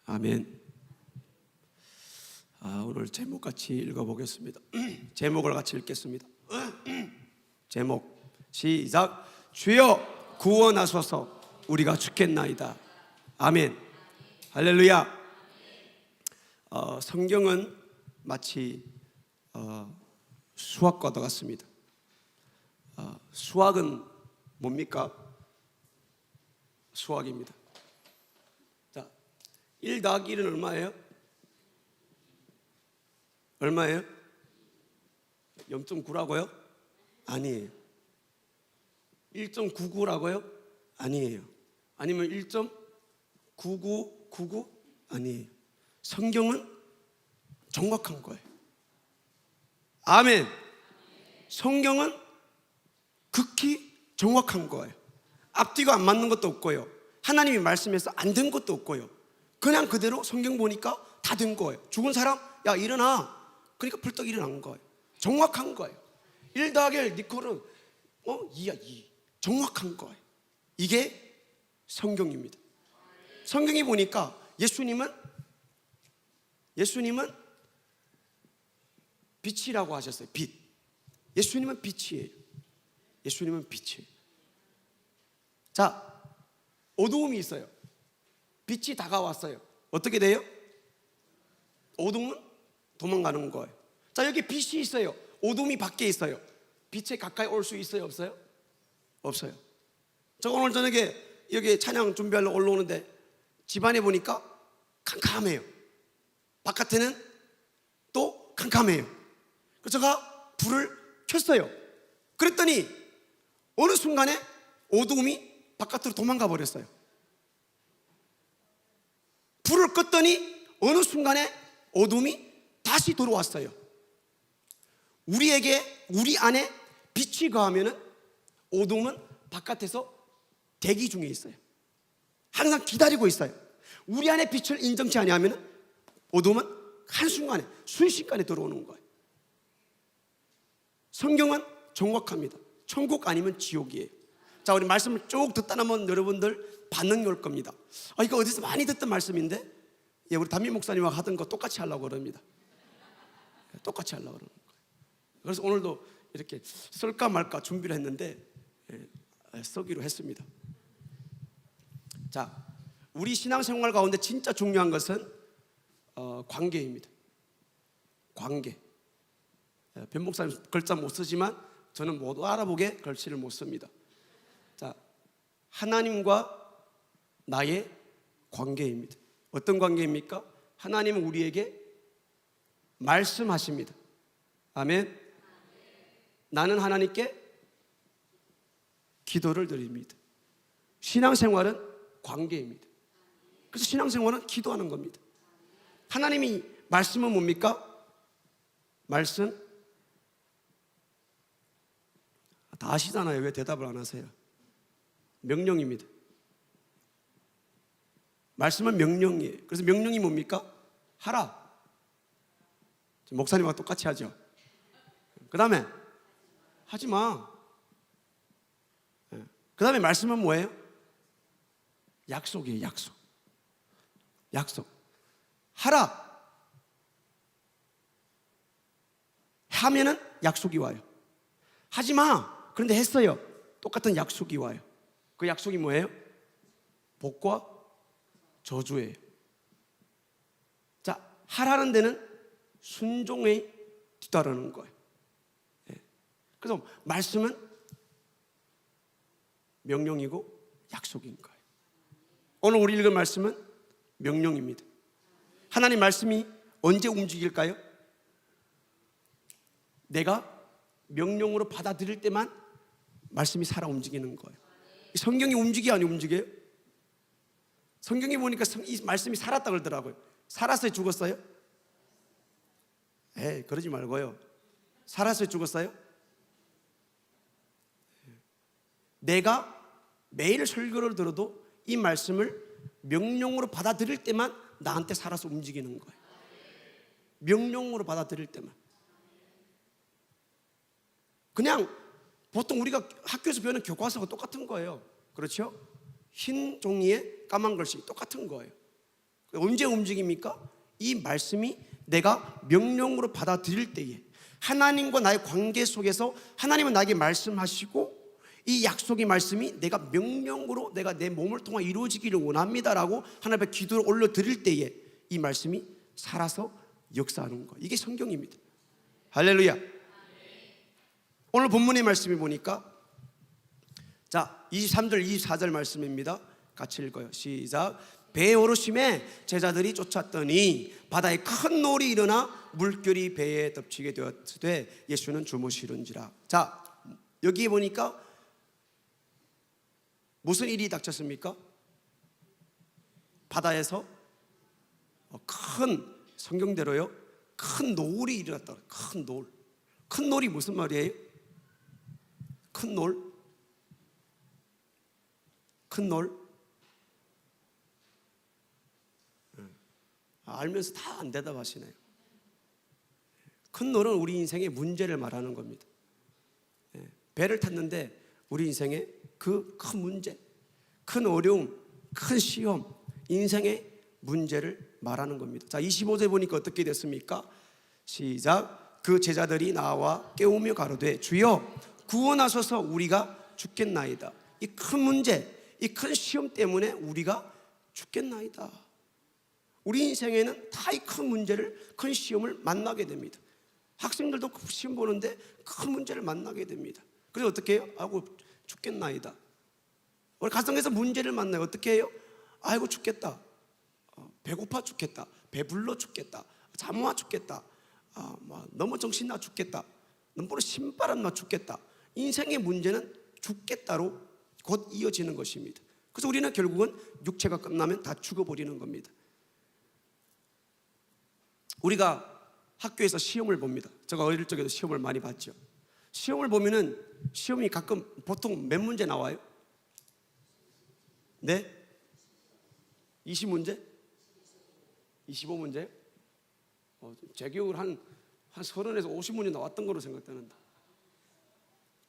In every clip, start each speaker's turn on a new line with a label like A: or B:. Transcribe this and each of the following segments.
A: 아멘. 오늘 제목 같이 읽어보겠습니다. 제목을 같이 읽겠습니다. 제목 시작. 주여 구원하소서. 우리가 죽겠나이다. 아멘. 할렐루야. 성경은 마치 수학과도 같습니다. 수학은 뭡니까? 수학입니다. 자, 1 더하기 1은 얼마예요? 얼마예요? 0.9라고요? 아니에요. 1.99라고요? 아니에요. 아니면 1.9999? 아니에요. 성경은 정확한 거예요. 아멘. 성경은 극히 정확한 거예요. 앞뒤가 안 맞는 것도 없고요, 하나님이 말씀해서 안 된 것도 없고요. 그냥 그대로 성경 보니까 다 된 거예요. 죽은 사람, 야 일어나. 그러니까 벌떡 일어난 거예요. 정확한 거예요. 1 더하기 1 니콜은 2야 2. 정확한 거예요. 이게 성경입니다. 성경이 보니까 예수님은 빛이라고 하셨어요. 빛. 예수님은 빛이에요. 예수님은 빛이에요. 자, 어두움이 있어요. 빛이 다가왔어요. 어떻게 돼요? 어둠은 도망가는 거예요. 자, 여기 빛이 있어요. 어둠이 밖에 있어요. 빛에 가까이 올 수 있어요? 없어요? 없어요. 저 오늘 저녁에 여기 찬양 준비하러 올라오는데 집안에 보니까 캄캄해요. 바깥에는 또 캄캄해요. 그래서 제가 불을 켰어요. 그랬더니 어느 순간에 어둠이 바깥으로 도망가 버렸어요. 불을 껐더니 어느 순간에 어둠이 다시 들어왔어요. 우리 안에 빛이 거하면 어둠은 바깥에서 대기 중에 있어요. 항상 기다리고 있어요. 우리 안에 빛을 인정치 아니하면 어둠은 한순간에 순식간에 들어오는 거예요. 성경은 정확합니다. 천국 아니면 지옥이에요. 자, 우리 말씀을 쭉 듣다 보면 여러분들 반응이 올 겁니다. 이거 어디서 많이 듣던 말씀인데, 우리 담임 목사님과 하던 거 똑같이 하려고 그럽니다. 똑같이 하려고 그러는 거예요. 그래서 오늘도 이렇게 쓸까 말까 준비를 했는데 쓰기로 했습니다. 자, 우리 신앙생활 가운데 진짜 중요한 것은 관계입니다. 관계. 변 목사님 글자 못 쓰지만 저는 모두 알아보게 글씨를 못 씁니다. 자, 하나님과 나의 관계입니다. 어떤 관계입니까? 하나님은 우리에게 말씀하십니다. 아멘. 나는 하나님께 기도를 드립니다. 신앙생활은 관계입니다. 그래서 신앙생활은 기도하는 겁니다. 하나님이 말씀은 뭡니까? 말씀 다 아시잖아요. 왜 대답을 안 하세요? 명령입니다. 말씀은 명령이에요. 그래서 명령이 뭡니까? 하라. 목사님과 똑같이 하죠. 그 다음에 하지 마. 그 다음에 말씀은 뭐예요? 약속이에요. 약속. 하라. 하면은 약속이 와요. 하지 마. 그런데 했어요. 똑같은 약속이 와요. 그 약속이 뭐예요? 복과 저주예요. 자, 하라는 데는 순종에 뒤따르는 거예요. 그래서 말씀은 명령이고 약속인 거예요. 오늘 우리 읽은 말씀은 명령입니다. 하나님 말씀이 언제 움직일까요? 내가 명령으로 받아들일 때만 말씀이 살아 움직이는 거예요. 성경이 움직여요, 아니 움직여요? 성경이 보니까 이 말씀이 살았다 그러더라고요. 살았어요, 죽었어요? 그러지 말고요. 살았어요, 죽었어요? 내가 매일 설교를 들어도 이 말씀을 명령으로 받아들일 때만 나한테 살아서 움직이는 거예요. 명령으로 받아들일 때만. 그냥 보통 우리가 학교에서 배우는 교과서가 똑같은 거예요. 그렇죠? 흰 종이에 까만 글씨 똑같은 거예요. 언제 움직입니까? 이 말씀이 내가 명령으로 받아들일 때에, 하나님과 나의 관계 속에서 하나님은 나에게 말씀하시고 이 약속의 말씀이 내가 명령으로 내가 내 몸을 통해 이루어지기를 원합니다라고 하나님 앞에 기도를 올려드릴 때에 이 말씀이 살아서 역사하는 거, 이게 성경입니다. 할렐루야. 오늘 본문의 말씀이 보니까 자 23절 24절 말씀입니다. 같이 읽어요. 시작. 배에 오르심에 제자들이 쫓았더니 바다에 큰 놀이 일어나 물결이 배에 덮치게 되었으되 예수는 주무시는지라. 자 여기에 보니까 무슨 일이 닥쳤습니까? 바다에서 큰, 성경대로요, 큰 노을이 일어났다. 큰 노을. 큰 노을이 무슨 말이에요? 큰 노을? 큰 노을? 알면서 다 안 대답하시네요. 큰 노을은 우리 인생의 문제를 말하는 겁니다. 배를 탔는데 우리 인생의 그 큰 문제, 큰 어려움, 큰 시험, 인생의 문제를 말하는 겁니다. 자 25절 보니까 어떻게 됐습니까? 시작. 그 제자들이 나와 깨우며 가로되 주여 구원하소서 우리가 죽겠나이다. 이 큰 문제, 이 큰 시험 때문에 우리가 죽겠나이다. 우리 인생에는 다 이 큰 문제를, 큰 시험을 만나게 됩니다. 학생들도 시험 보는데 큰 문제를 만나게 됩니다. 그래서 어떻게 해요? 아이고 죽겠나이다. 우리 가정에서 문제를 만나요. 어떻게 해요? 아이고 죽겠다. 배고파 죽겠다. 배불러 죽겠다. 잠와 죽겠다. 너무 정신나 죽겠다. 너무 신바람 나 죽겠다. 인생의 문제는 죽겠다로 곧 이어지는 것입니다. 그래서 우리는 결국은 육체가 끝나면 다 죽어버리는 겁니다. 우리가 학교에서 시험을 봅니다. 제가 어릴 적에도 시험을 많이 봤죠. 시험을 보면은 시험이 가끔 보통 몇 문제 나와요? 네? 20문제? 25문제? 제 기억으로 한 30에서 50문제 나왔던 거로 생각되는데.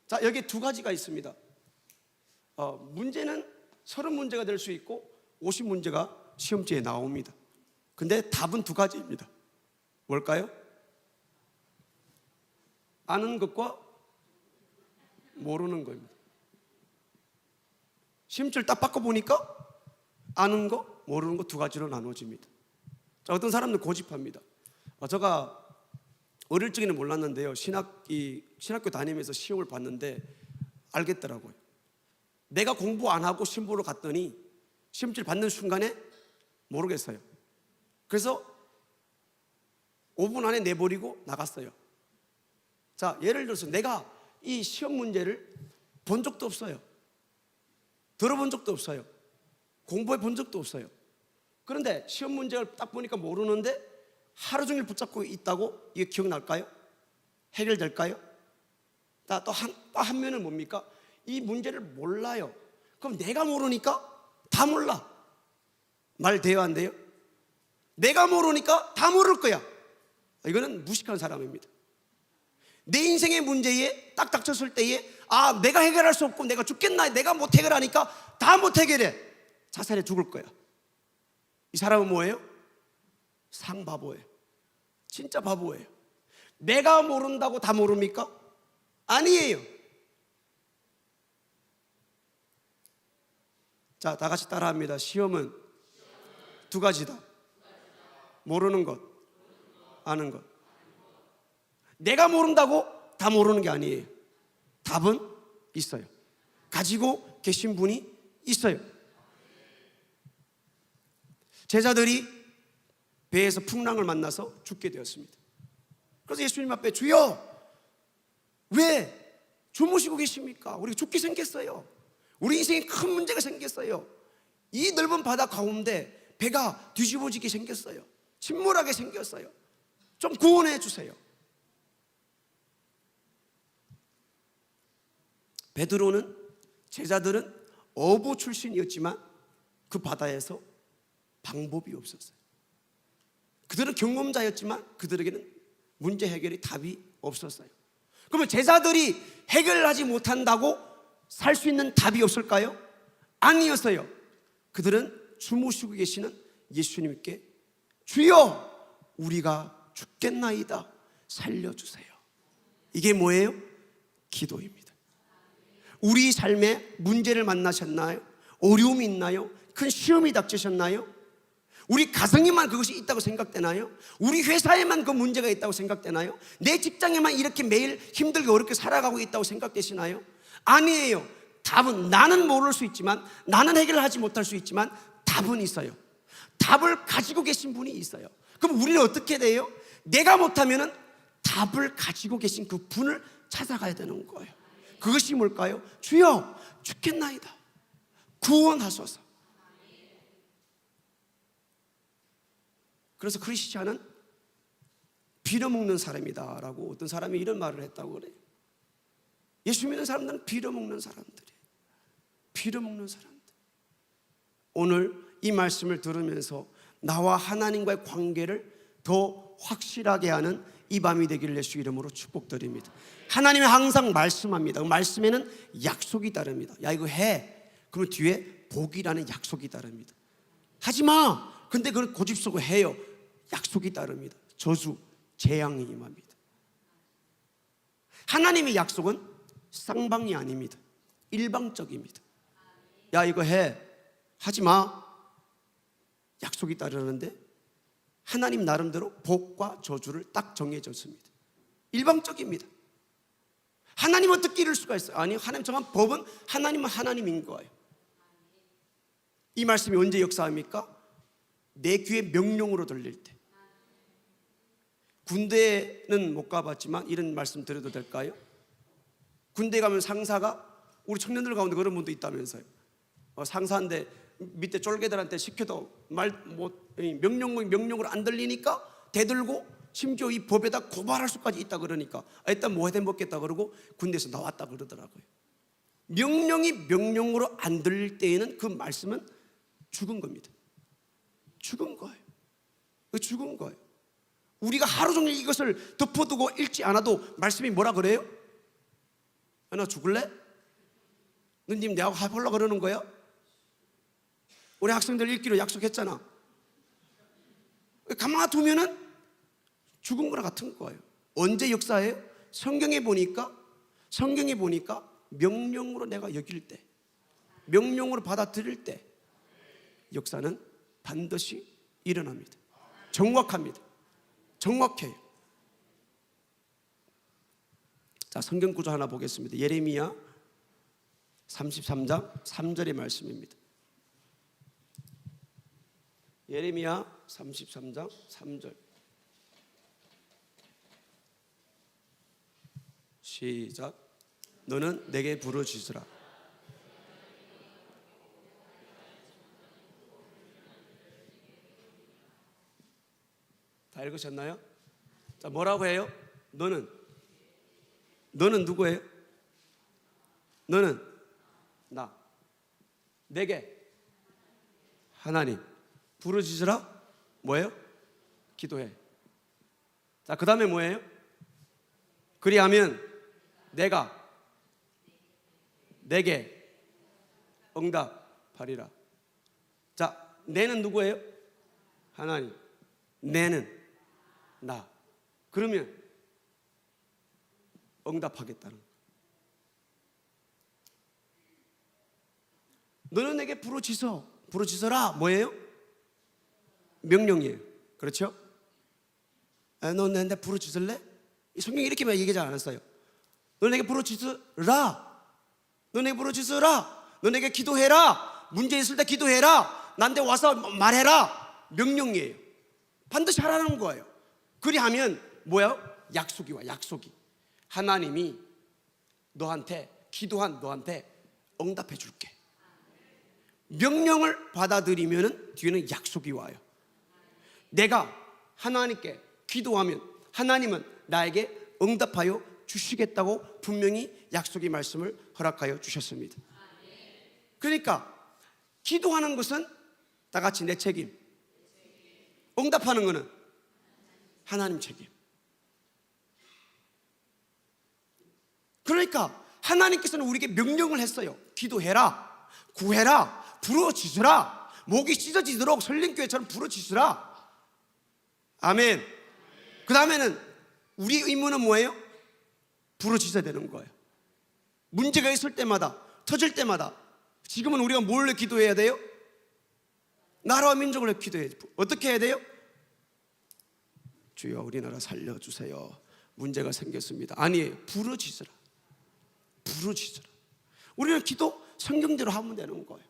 A: 자, 여기 두 가지가 있습니다. 문제는 30문제가 될 수 있고 50문제가 시험지에 나옵니다. 근데 답은 두 가지입니다. 뭘까요? 아는 것과 모르는 겁니다. 시험지를 딱 바꿔보니까 아는 거, 모르는 거 두 가지로 나눠집니다. 자, 어떤 사람들 고집합니다. 제가 어릴 적에는 몰랐는데요, 신학교 다니면서 시험을 봤는데 알겠더라고요. 내가 공부 안 하고 시험 보러 갔더니 시험지를 받는 순간에 모르겠어요. 그래서 5분 안에 내버리고 나갔어요. 자, 예를 들어서 내가 이 시험 문제를 본 적도 없어요. 들어본 적도 없어요. 공부해 본 적도 없어요. 그런데 시험 문제를 딱 보니까 모르는데 하루 종일 붙잡고 있다고 이게 기억날까요? 해결될까요? 또 한 면은 뭡니까? 이 문제를 몰라요. 그럼 내가 모르니까 다 몰라. 말 돼요, 안 돼요? 내가 모르니까 다 모를 거야. 이거는 무식한 사람입니다. 내 인생의 문제에 딱 닥쳤을 때에 내가 해결할 수 없고 내가 죽겠나, 내가 못 해결하니까 다 못 해결해. 자살해 죽을 거야. 이 사람은 뭐예요? 상바보예요. 진짜 바보예요. 내가 모른다고 다 모릅니까? 아니에요. 자, 다 같이 따라합니다. 시험은 두 가지다. 모르는 것, 아는 것. 내가 모른다고 다 모르는 게 아니에요. 답은 있어요. 가지고 계신 분이 있어요. 제자들이 배에서 풍랑을 만나서 죽게 되었습니다. 그래서 예수님 앞에 주여 왜 주무시고 계십니까? 우리 죽게 생겼어요. 우리 인생에 큰 문제가 생겼어요. 이 넓은 바다 가운데 배가 뒤집어지게 생겼어요. 침몰하게 생겼어요. 좀 구원해 주세요. 베드로는, 제자들은 어부 출신이었지만 그 바다에서 방법이 없었어요. 그들은 경험자였지만 그들에게는 문제 해결의 답이 없었어요. 그러면 제자들이 해결하지 못한다고 살 수 있는 답이 없을까요? 아니었어요. 그들은 주무시고 계시는 예수님께 주여 우리가 죽겠나이다 살려주세요. 이게 뭐예요? 기도입니다. 우리 삶에 문제를 만나셨나요? 어려움이 있나요? 큰 시험이 닥치셨나요? 우리 가정에만 그것이 있다고 생각되나요? 우리 회사에만 그 문제가 있다고 생각되나요? 내 직장에만 이렇게 매일 힘들게 어렵게 살아가고 있다고 생각되시나요? 아니에요. 답은 나는 모를 수 있지만, 나는 해결하지 못할 수 있지만 답은 있어요. 답을 가지고 계신 분이 있어요. 그럼 우리는 어떻게 돼요? 내가 못하면은 답을 가지고 계신 그 분을 찾아가야 되는 거예요. 그것이 뭘까요? 주여 죽겠나이다 구원하소서. 그래서 크리스찬은 빌어먹는 사람이다 라고 어떤 사람이 이런 말을 했다고 그래요. 예수 믿는 사람들은 빌어먹는 사람들이에요. 빌어먹는 사람들. 오늘 이 말씀을 들으면서 나와 하나님과의 관계를 더 확실하게 하는 이 밤이 되기를 예수 이름으로 축복드립니다. 하나님은 항상 말씀합니다. 그 말씀에는 약속이 따릅니다. 야 이거 해. 그러면 뒤에 복이라는 약속이 따릅니다. 하지마. 근데 그걸 고집쓰고 해요. 약속이 따릅니다. 저주, 재앙이 임합니다. 하나님의 약속은 쌍방이 아닙니다. 일방적입니다. 야 이거 해. 하지마. 약속이 따르는데 하나님 나름대로 복과 저주를 딱 정해졌습니다. 일방적입니다. 하나님은 어떻게 이럴 수가 있어요? 아니, 하나님 정한 법은 하나님은 하나님인 거예요. 이 말씀이 언제 역사합니까? 내 귀에 명령으로 들릴 때. 군대는 못 가봤지만 이런 말씀 드려도 될까요? 군대 가면 상사가, 우리 청년들 가운데 그런 분도 있다면서요. 상사인데 밑에 쫄개들한테 시켜도 명령으로 안 들리니까 대들고 심지어 이 법에다 고발할 수까지 있다 그러니까 일단 뭐 해야 먹겠다 그러고 군대에서 나왔다 그러더라고요. 명령이 명령으로 안 들릴 때에는 그 말씀은 죽은 겁니다. 죽은 거예요. 죽은 거예요. 우리가 하루 종일 이것을 덮어두고 읽지 않아도 말씀이 뭐라 그래요? 너 죽을래? 너님 내하고 해보려고 그러는 거야? 우리 학생들 읽기로 약속했잖아. 가만히 두면은 죽은 거랑 같은 거예요. 언제 역사예요? 성경에 보니까 명령으로 내가 여길 때, 명령으로 받아들일 때 역사는 반드시 일어납니다. 정확합니다. 정확해요. 자, 성경 구절 하나 보겠습니다. 예레미야 33장 3절의 말씀입니다. 예레미야 33장 3절. 시작. 너는 내게 부르짖으라. 다 읽으셨나요? 자, 뭐라고 해요? 너는 누구예요? 너는 나. 내게 하나님. 부르짖으라. 뭐예요? 기도해. 자, 그 다음에 뭐예요? 그리하면 내가 내게 응답하리라. 자, 내는 누구예요? 하나님. 내는 나. 그러면 응답하겠다는 거예요. 너는 내게 부르짖어라. 뭐예요? 명령이에요. 그렇죠? 너 내한테 부르짖을래? 성경이 이렇게만 얘기하지 않았어요. 너 내게 부르짖으라. 너 내게 부르짖으라. 너 내게 기도해라. 문제 있을 때 기도해라. 나한테 와서 말해라. 명령이에요. 반드시 하라는 거예요. 그리하면 뭐야? 약속이 와. 약속이. 하나님이 너한테 기도한 너한테 응답해 줄게. 명령을 받아들이면 뒤에는 약속이 와요. 내가 하나님께 기도하면 하나님은 나에게 응답하여 주시겠다고 분명히 약속의 말씀을 허락하여 주셨습니다. 그러니까 기도하는 것은 다 같이 내 책임, 응답하는 것은 하나님 책임. 그러니까 하나님께서는 우리에게 명령을 했어요. 기도해라, 구해라, 부르짖으라. 목이 찢어지도록 설림교회처럼 부르짖으라. 아멘. 그 다음에는 우리 의무는 뭐예요? 부르짖어야 되는 거예요. 문제가 있을 때마다, 터질 때마다. 지금은 우리가 뭘 기도해야 돼요? 나라와 민족을 위해 기도해야 돼요. 어떻게 해야 돼요? 주여 우리나라 살려주세요. 문제가 생겼습니다. 아니에요. 부르짖으라. 부르짖으라. 우리는 기도 성경대로 하면 되는 거예요.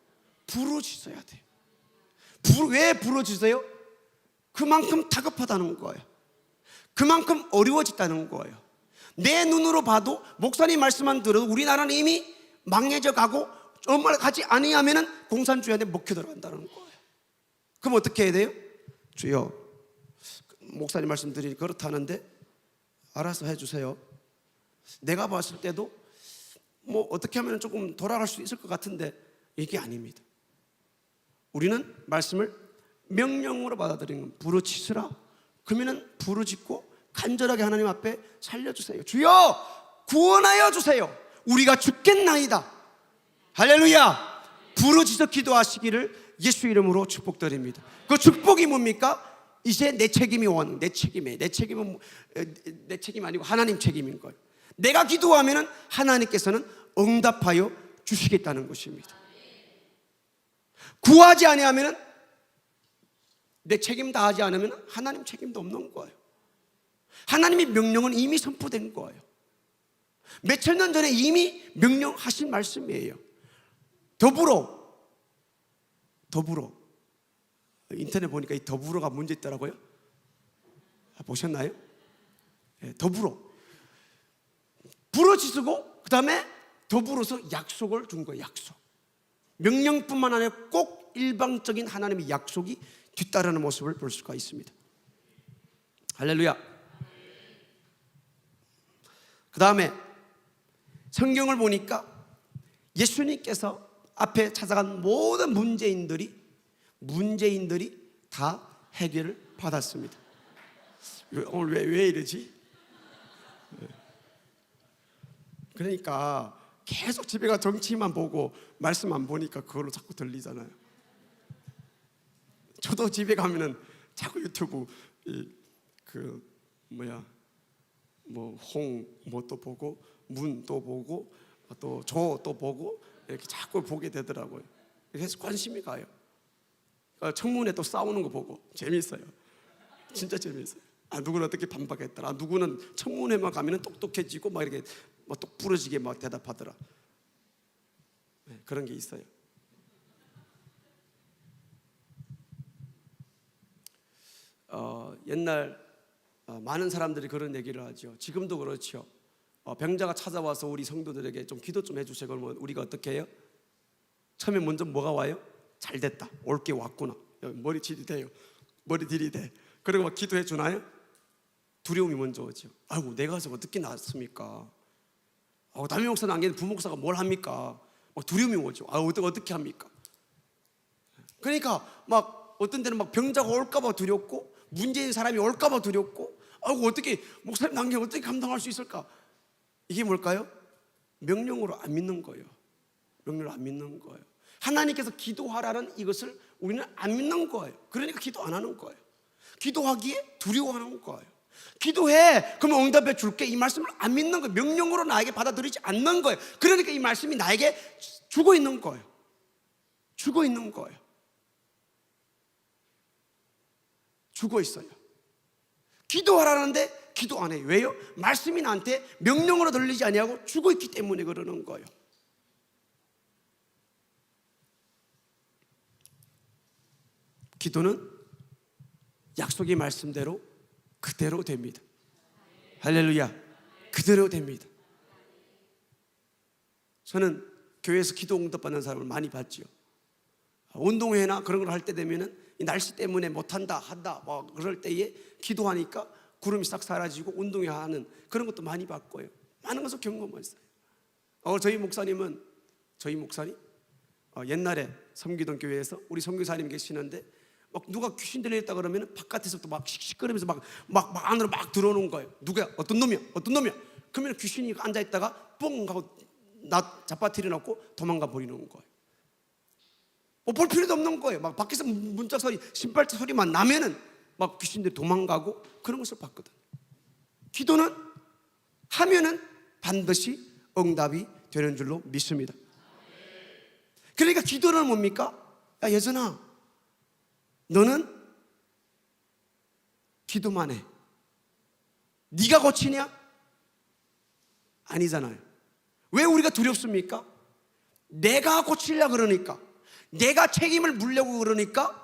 A: 부르짖어야 돼요. 왜 부르짖어요? 그만큼 다급하다는 거예요. 그만큼 어려워졌다는 거예요. 내 눈으로 봐도 목사님 말씀만 들어도 우리나라는 이미 망해져 가고 정말 가지 아니하면은 공산주의한테 먹혀 들어간다는 거예요. 그럼 어떻게 해야 돼요? 주여 목사님 말씀 드리니 그렇다는데 알아서 해주세요. 내가 봤을 때도 뭐 어떻게 하면 조금 돌아갈 수 있을 것 같은데 이게 아닙니다. 우리는 말씀을 명령으로 받아들이는 건 부르짖으라. 그러면은 부르짖고 간절하게 하나님 앞에 살려주세요. 주여 구원하여 주세요. 우리가 죽겠나이다. 할렐루야. 부르짖어 기도하시기를 예수 이름으로 축복드립니다. 그 축복이 뭡니까? 이제 내 책임이 온, 내 책임이 아니고 하나님 책임인 거예요. 내가 기도하면 하나님께서는 응답하여 주시겠다는 것입니다. 구하지 아니하면 내 책임 다하지 않으면 하나님 책임도 없는 거예요. 하나님의 명령은 이미 선포된 거예요. 몇천 년 전에 이미 명령하신 말씀이에요. 더불어 인터넷 보니까 이 더불어가 문제 있더라고요. 보셨나요? 네, 더불어 부르짖고 그 다음에 더불어서 약속을 준 거예요. 약속. 명령뿐만 아니라 꼭 일방적인 하나님의 약속이 뒤따르는 모습을 볼 수가 있습니다. 할렐루야. 그 다음에 성경을 보니까 예수님께서 앞에 찾아간 모든 문재인들이 다 해결을 받았습니다. 오늘 왜 이러지? 그러니까 계속 집에 가 정치만 보고 말씀 안 보니까 그걸로 자꾸 들리잖아요. 저도 집에 가면은 자꾸 유튜브 또 보고 문 또 보고 또 조 또 보고 이렇게 자꾸 보게 되더라고요. 그래서 관심이 가요. 청문회 또 싸우는 거 보고 재미있어요. 진짜 재미있어요. 누구는 어떻게 반박했더라. 누구는 청문회만 가면은 똑똑해지고 막 이렇게 똑 부러지게 막 대답하더라. 네, 그런 게 있어요. 옛날 많은 사람들이 그런 얘기를 하죠. 지금도 그렇죠. 병자가 찾아와서 우리 성도들에게 좀 기도 좀 해주세요. 그러면 우리가 어떻게 해요? 처음에 먼저 뭐가 와요? 잘 됐다. 올 게 왔구나. 머리 들이대요. 머리 들이대. 그리고 막 기도해 주나요? 두려움이 먼저 오죠. 아이고 내가 가서 어떻게 나왔습니까? 담임 목사는 안 계는데 부목사가 뭘 합니까? 막 두려움이 오죠. 어떻게 합니까? 그러니까 막 어떤 데는 막 병자가 올까봐 두렵고 문제인 사람이 올까봐 두렵고 어떻게 목사님 남겨 어떻게 감당할 수 있을까? 이게 뭘까요? 명령으로 안 믿는 거예요. 명령을 안 믿는 거예요. 하나님께서 기도하라는 이것을 우리는 안 믿는 거예요. 그러니까 기도 안 하는 거예요. 기도하기에 두려워하는 거예요. 기도해 그러면 응답해 줄게 이 말씀을 안 믿는 거예요. 명령으로 나에게 받아들이지 않는 거예요. 그러니까 이 말씀이 나에게 죽어 있는 거예요. 죽어 있는 거예요. 죽어 있어요. 기도하라는데 기도 안 해요. 왜요? 말씀이 나한테 명령으로 들리지 아니하고 죽어 있기 때문에 그러는 거예요. 기도는 약속의 말씀대로 그대로 됩니다. 할렐루야. 그대로 됩니다. 저는 교회에서 기도 응답받는 사람을 많이 봤죠. 운동회나 그런 걸 할 때 되면은 이 날씨 때문에 못한다 그럴 때에 기도하니까 구름이 싹 사라지고 운동회 하는 그런 것도 많이 봤고요. 많은 것을 경험했어요. 저희 목사님 옛날에 섬기던 교회에서 우리 선교사님 계시는데 막 누가 귀신 들렸다 그러면 바깥에서부터 막 씩씩거리면서 막 안으로 막 들어오는 거예요. 누구야? 어떤 놈이야? 그러면 귀신이 앉아있다가 뻥 하고 자빠트려 놓고 도망가 버리는 거예요. 뭐 볼 필요도 없는 거예요. 막 밖에서 문짝 소리, 신발자 소리만 나면은 막 귀신들이 도망가고 그런 것을 봤거든. 기도는 하면은 반드시 응답이 되는 줄로 믿습니다. 그러니까 기도는 뭡니까? 야, 예전아, 너는 기도만 해. 네가 고치냐? 아니잖아요. 왜 우리가 두렵습니까? 내가 고치려고 그러니까, 내가 책임을 물려고 그러니까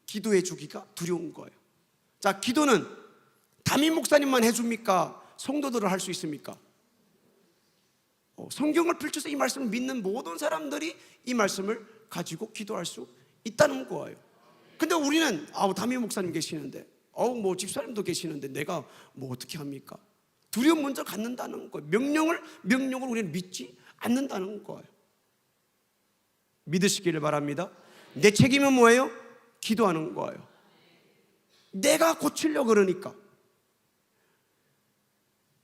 A: 기도해 주기가 두려운 거예요. 자, 기도는 담임 목사님만 해줍니까? 성도들을 할 수 있습니까? 성경을 펼쳐서 이 말씀을 믿는 모든 사람들이 이 말씀을 가지고 기도할 수 있다는 거예요. 근데 우리는 담임 목사님 계시는데, 뭐 집사님도 계시는데 내가 뭐 어떻게 합니까? 두려움 먼저 갖는다는 거예요. 명령을 우리는 믿지 않는다는 거예요. 믿으시기를 바랍니다. 내 책임은 뭐예요? 기도하는 거예요. 내가 고치려고 그러니까.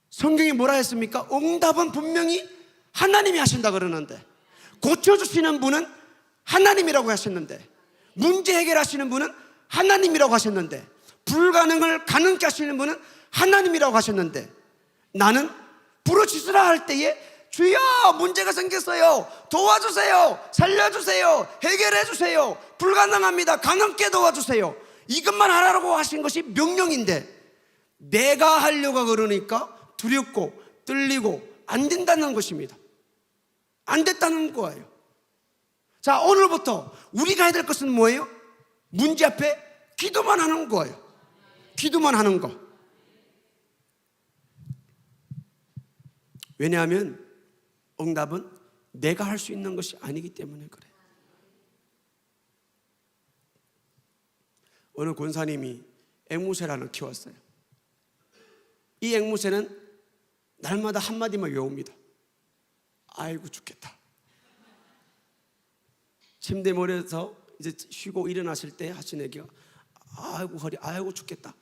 A: 성경이 뭐라 했습니까? 응답은 분명히 하나님이 하신다 그러는데, 고쳐주시는 분은 하나님이라고 하셨는데, 문제 해결하시는 분은 하나님이라고 하셨는데, 불가능을 가능케 하시는 분은 하나님이라고 하셨는데, 나는 부르짖으라 할 때에 주여 문제가 생겼어요, 도와주세요, 살려주세요, 해결해주세요, 불가능합니다, 가능케 도와주세요, 이것만 하라고 하신 것이 명령인데 내가 하려고 그러니까 두렵고 떨리고 안 된다는 것입니다. 안 됐다는 거예요. 자, 오늘부터 우리가 해야 될 것은 뭐예요? 문제 앞에 기도만 하는 거예요. 기도만 하는 거. 왜냐하면 응답은 내가 할 수 있는 것이 아니기 때문에 그래. 어느 권사님이 앵무새를 키웠어요. 이 앵무새는 날마다 한마디만 외웁니다. 아이고 죽겠다. 침대 모래에서 이제 쉬고 일어나실 때 하신 얘기가 아이고 허리, 아이고 죽겠다.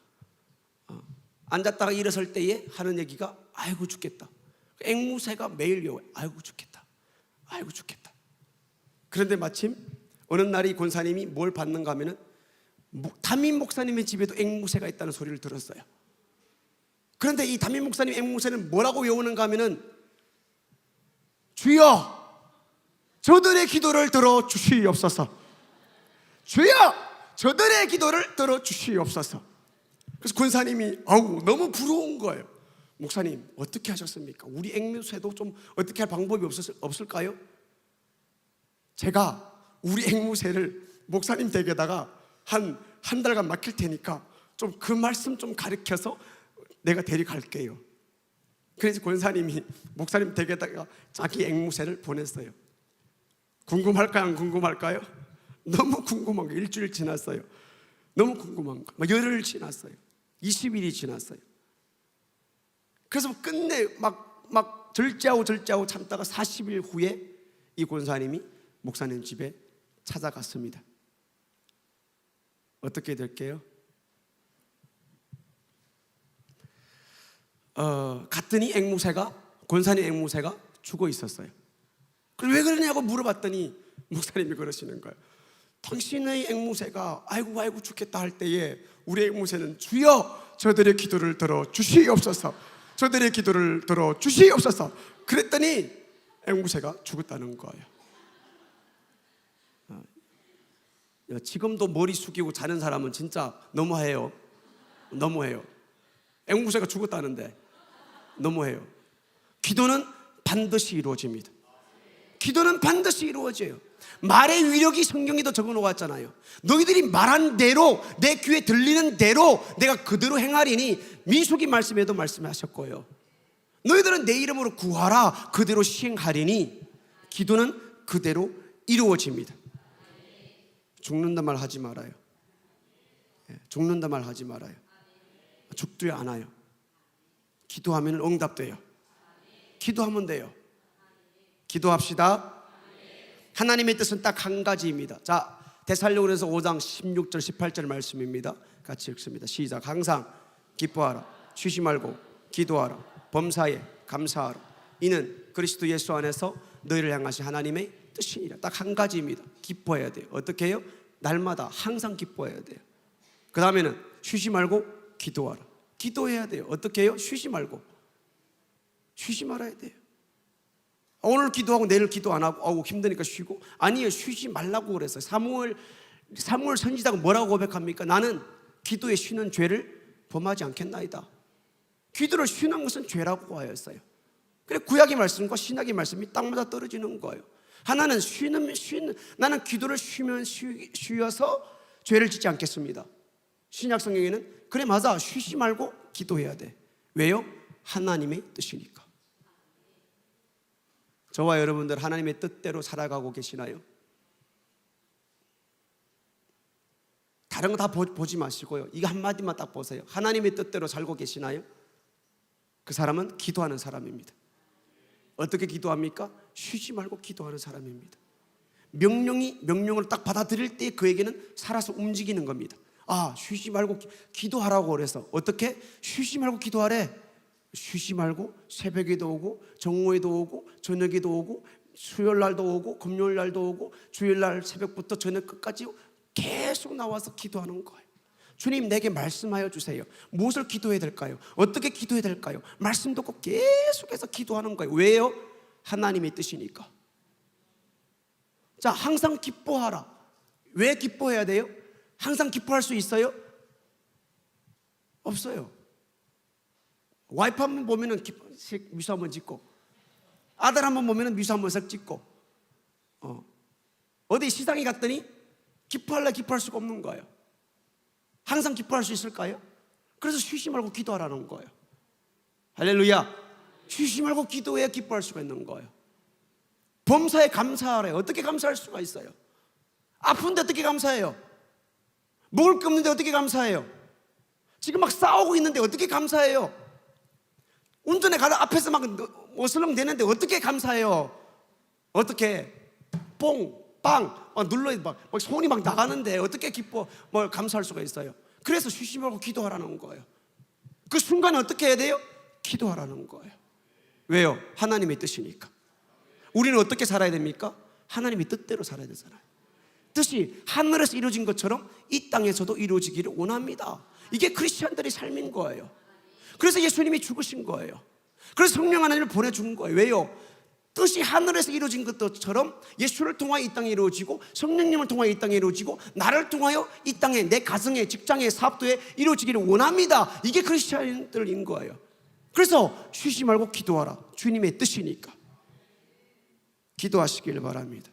A: 앉았다가 일어설 때에 하는 얘기가 아이고 죽겠다. 앵무새가 매일 외워요. 아이고 죽겠다, 아이고 죽겠다. 그런데 마침 어느 날이 권사님이 뭘 받는가 하면은 담임 목사님의 집에도 앵무새가 있다는 소리를 들었어요. 그런데 이 담임 목사님 앵무새는 뭐라고 외우는가 하면은 주여 저들의 기도를 들어 주시옵소서, 주여 저들의 기도를 들어 주시옵소서. 그래서 권사님이 너무 부러운 거예요. 목사님 어떻게 하셨습니까? 우리 앵무새도 좀 어떻게 할 방법이 없을까요? 제가 우리 앵무새를 목사님 댁에다가 한 달간 맡길 테니까 좀 그 말씀 좀 가르쳐서 내가 데려갈게요. 그래서 권사님이 목사님 댁에다가 자기 앵무새를 보냈어요. 궁금할까요? 안 궁금할까요? 너무 궁금한 거. 일주일 지났어요. 너무 궁금한 거. 열흘 지났어요. 20일이 지났어요. 그래서 끝내 막 절제하고 참다가 40일 후에 이 권사님이 목사님 집에 찾아갔습니다. 어떻게 될게요? 갔더니 권사님 앵무새가 죽어 있었어요. 그래서 왜 그러냐고 물어봤더니 목사님이 그러시는 거예요. 당신의 앵무새가 아이고 죽겠다 할 때에 우리 앵무새는 주여 저들의 기도를 들어 주시옵소서, 저들의 기도를 들어 주시옵소서. 그랬더니 앵무새가 죽었다는 거예요. 지금도 머리 숙이고 자는 사람은 진짜 너무해요. 앵무새가 죽었다는데 너무해요. 기도는 반드시 이루어집니다. 기도는 반드시 이루어져요. 말의 위력이 성경에 도 적어놓았잖아요. 너희들이 말한 대로 내 귀에 들리는 대로 내가 그대로 행하리니, 민수기 말씀에도 말씀하셨고요. 너희들은 내 이름으로 구하라 그대로 시행하리니, 기도는 그대로 이루어집니다. 죽는다 말 하지 말아요. 죽는다 말 하지 말아요. 죽지 않아요. 기도하면 응답돼요. 기도하면 돼요. 기도합시다. 하나님의 뜻은 딱 한 가지입니다. 자, 데살로니가서 5장 16절 18절 말씀입니다. 같이 읽습니다. 시작. 항상 기뻐하라, 쉬지 말고 기도하라, 범사에 감사하라. 이는 그리스도 예수 안에서 너희를 향하신 하나님의 뜻이니라. 딱 한 가지입니다. 기뻐해야 돼요. 어떻게 해요? 날마다 항상 기뻐해야 돼요. 그 다음에는 쉬지 말고 기도하라. 기도해야 돼요. 어떻게 해요? 쉬지 말고. 쉬지 말아야 돼요. 오늘 기도하고 내일 기도 안 하고 힘드니까 쉬고. 아니에요. 쉬지 말라고 그랬어요. 사무엘 선지자가 뭐라고 고백합니까? 나는 기도에 쉬는 죄를 범하지 않겠나이다. 기도를 쉬는 것은 죄라고 하였어요. 그래 구약의 말씀과 신약의 말씀이 딱 맞아 떨어지는 거예요. 하나는 나는 기도를 쉬어서 죄를 짓지 않겠습니다. 신약 성경에는 그래 맞아 쉬지 말고 기도해야 돼. 왜요? 하나님의 뜻이니까. 저와 여러분들 하나님의 뜻대로 살아가고 계시나요? 다른 거 다 보지 마시고요, 이거 한마디만 딱 보세요. 하나님의 뜻대로 살고 계시나요? 그 사람은 기도하는 사람입니다. 어떻게 기도합니까? 쉬지 말고 기도하는 사람입니다. 명령을 딱 받아들일 때 그에게는 살아서 움직이는 겁니다. 아, 쉬지 말고 기도하라고 그래서 어떻게? 쉬지 말고 기도하래. 쉬지 말고 새벽에도 오고 정오에도 오고 저녁에도 오고 수요일날도 오고 금요일날도 오고 주일날 새벽부터 저녁 끝까지 계속 나와서 기도하는 거예요. 주님 내게 말씀하여 주세요. 무엇을 기도해야 될까요? 어떻게 기도해야 될까요? 말씀 듣고 계속해서 기도하는 거예요. 왜요? 하나님의 뜻이니까. 자, 항상 기뻐하라. 왜 기뻐해야 돼요? 항상 기뻐할 수 있어요? 없어요. 와이프 한 번 보면은 미소 한번 짓고, 아들 한 번 보면은 미소 한번 싹 짓고, 어디 시장에 갔더니 기뻐할 수가 없는 거예요. 항상 기뻐할 수 있을까요? 그래서 쉬지 말고 기도하라는 거예요. 할렐루야. 쉬지 말고 기도해야 기뻐할 수가 있는 거예요. 범사에 감사하래요. 어떻게 감사할 수가 있어요? 아픈데 어떻게 감사해요? 먹을 게 없는데 어떻게 감사해요? 지금 막 싸우고 있는데 어떻게 감사해요? 운전에 가다 앞에서 막 어슬렁 대는데 어떻게 감사해요? 어떻게 빵 눌러 막 손이 막 나가는데 어떻게 뭘 감사할 수가 있어요? 그래서 쉬지 말고 기도하라는 거예요. 그 순간에 어떻게 해야 돼요? 기도하라는 거예요. 왜요? 하나님의 뜻이니까. 우리는 어떻게 살아야 됩니까? 하나님의 뜻대로 살아야 되잖아요. 뜻이 하늘에서 이루어진 것처럼 이 땅에서도 이루어지기를 원합니다. 이게 크리스찬들의 삶인 거예요. 그래서 예수님이 죽으신 거예요. 그래서 성령 하나님을 보내준 거예요. 왜요? 뜻이 하늘에서 이루어진 것처럼 예수를 통하여 이 땅에 이루어지고 성령님을 통하여 이 땅에 이루어지고 나를 통하여 이 땅에 내 가정에 직장에 사업도에 이루어지기를 원합니다. 이게 크리스찬들인 거예요. 그래서 쉬지 말고 기도하라. 주님의 뜻이니까 기도하시길 바랍니다.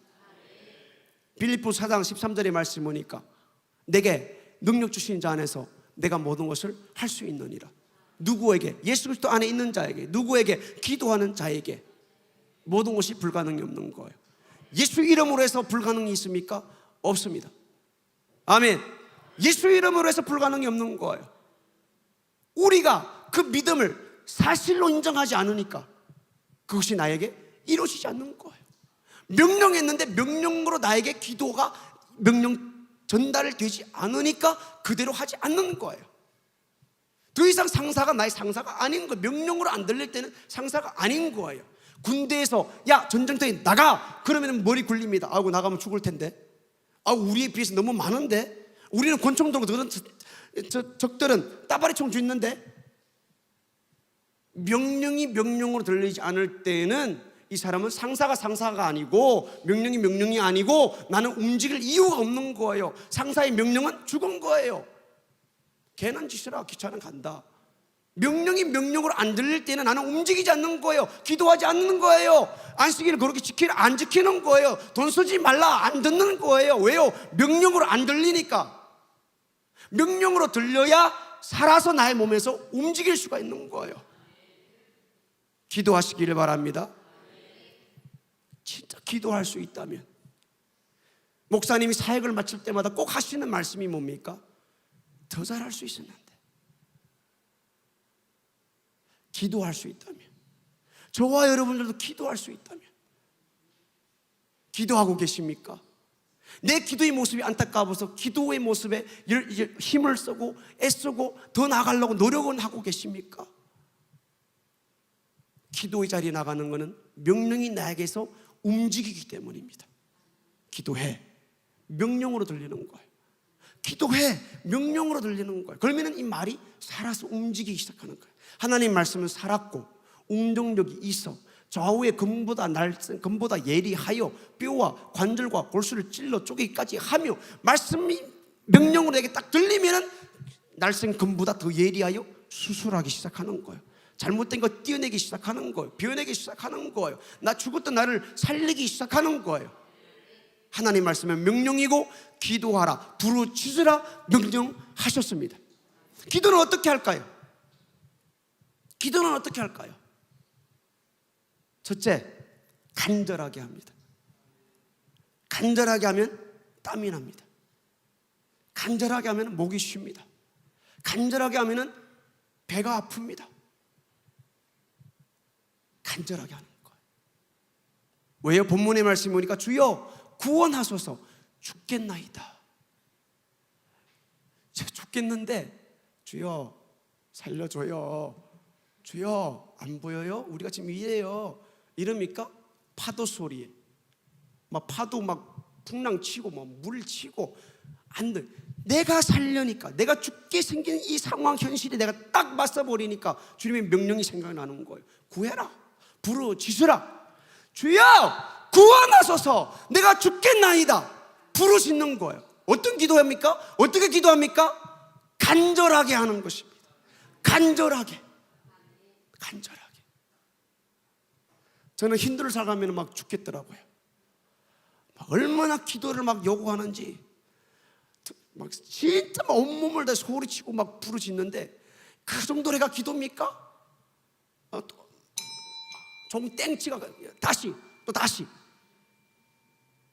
A: 빌립보서 4장 13절의 말씀 보니까 내게 능력 주신 자 안에서 내가 모든 것을 할 수 있느니라. 누구에게? 예수 그리스도 안에 있는 자에게, 누구에게? 기도하는 자에게 모든 것이 불가능이 없는 거예요. 예수 이름으로 해서 불가능이 있습니까? 없습니다. 아멘. 예수 이름으로 해서 불가능이 없는 거예요. 우리가 그 믿음을 사실로 인정하지 않으니까 그것이 나에게 이루어지지 않는 거예요. 명령했는데 명령으로 나에게 기도가 명령 전달 되지 않으니까 그대로 하지 않는 거예요. 더 이상 상사가 나의 상사가 아닌 거예요. 명령으로 안 들릴 때는 상사가 아닌 거예요. 군대에서 야 전쟁터에 나가 그러면 머리 굴립니다. 아이고 나가면 죽을 텐데, 우리에 비해서 너무 많은데, 우리는 권총 들고 적들은 따바리총 쥐는데. 명령이 명령으로 들리지 않을 때는 이 사람은 상사가 아니고 명령이 아니고 나는 움직일 이유가 없는 거예요. 상사의 명령은 죽은 거예요. 괜한 짓이라 귀찮아 간다. 명령이 명령으로 안 들릴 때는 나는 움직이지 않는 거예요. 기도하지 않는 거예요. 안식일을 그렇게 안 지키는 거예요. 돈 쓰지 말라 안 듣는 거예요. 왜요? 명령으로 안 들리니까. 명령으로 들려야 살아서 나의 몸에서 움직일 수가 있는 거예요. 기도하시기를 바랍니다. 진짜 기도할 수 있다면, 목사님이 사역을 마칠 때마다 꼭 하시는 말씀이 뭡니까? 더 잘할 수 있었는데. 기도할 수 있다면, 저와 여러분들도 기도할 수 있다면 기도하고 계십니까? 내 기도의 모습이 안타까워서 기도의 모습에 힘을 쓰고 애쓰고 더 나아가려고 노력은 하고 계십니까? 기도의 자리에 나가는 것은 명령이 나에게서 움직이기 때문입니다. 기도해. 명령으로 들리는 거예요. 기도해. 명령으로 들리는 거예요. 그러면 이 말이 살아서 움직이기 시작하는 거예요. 하나님 말씀은 살았고 운동력이 있어 좌우의 검보다 예리하여 뼈와 관절과 골수를 찔러 쪼개기까지 하며, 말씀이 명령으로 내게 딱 들리면 날쌘 검보다 더 예리하여 수술하기 시작하는 거예요. 잘못된 거 띄어내기 시작하는 거예요. 비워내기 시작하는 거예요. 나 죽었던 나를 살리기 시작하는 거예요. 하나님 말씀은 명령이고 기도하라, 부르짖으라 명령하셨습니다. 기도는 어떻게 할까요? 기도는 어떻게 할까요? 첫째, 간절하게 합니다. 간절하게 하면 땀이 납니다. 간절하게 하면 목이 쉽니다. 간절하게 하면 배가 아픕니다. 간절하게 하는 거예요. 왜요? 본문의 말씀이 보니까 주여 구원하소서, 죽겠나이다. 제가 죽겠는데 주여 살려줘요. 주여 안 보여요? 우리가 지금 이래요. 이럽니까? 파도 소리에 막 파도 막 풍랑 치고 막 물 치고 안 돼. 내가 살려니까, 내가 죽게 생긴 이 상황 현실에 내가 딱 맞서 버리니까 주님의 명령이 생각나는 거예요. 구해라, 부르짖으라. 주여 구원하소서, 내가 죽겠나이다. 부르짖는 거예요. 어떤 기도합니까? 어떻게 기도합니까? 간절하게 하는 것입니다. 간절하게. 저는 힌두를 살아가면 막 죽겠더라고요. 막 얼마나 기도를 막 요구하는지, 막 진짜 막 온몸을 다 소리치고 막 부르짖는데, 그 정도 내가 기도입니까? 좀 땡치가 다시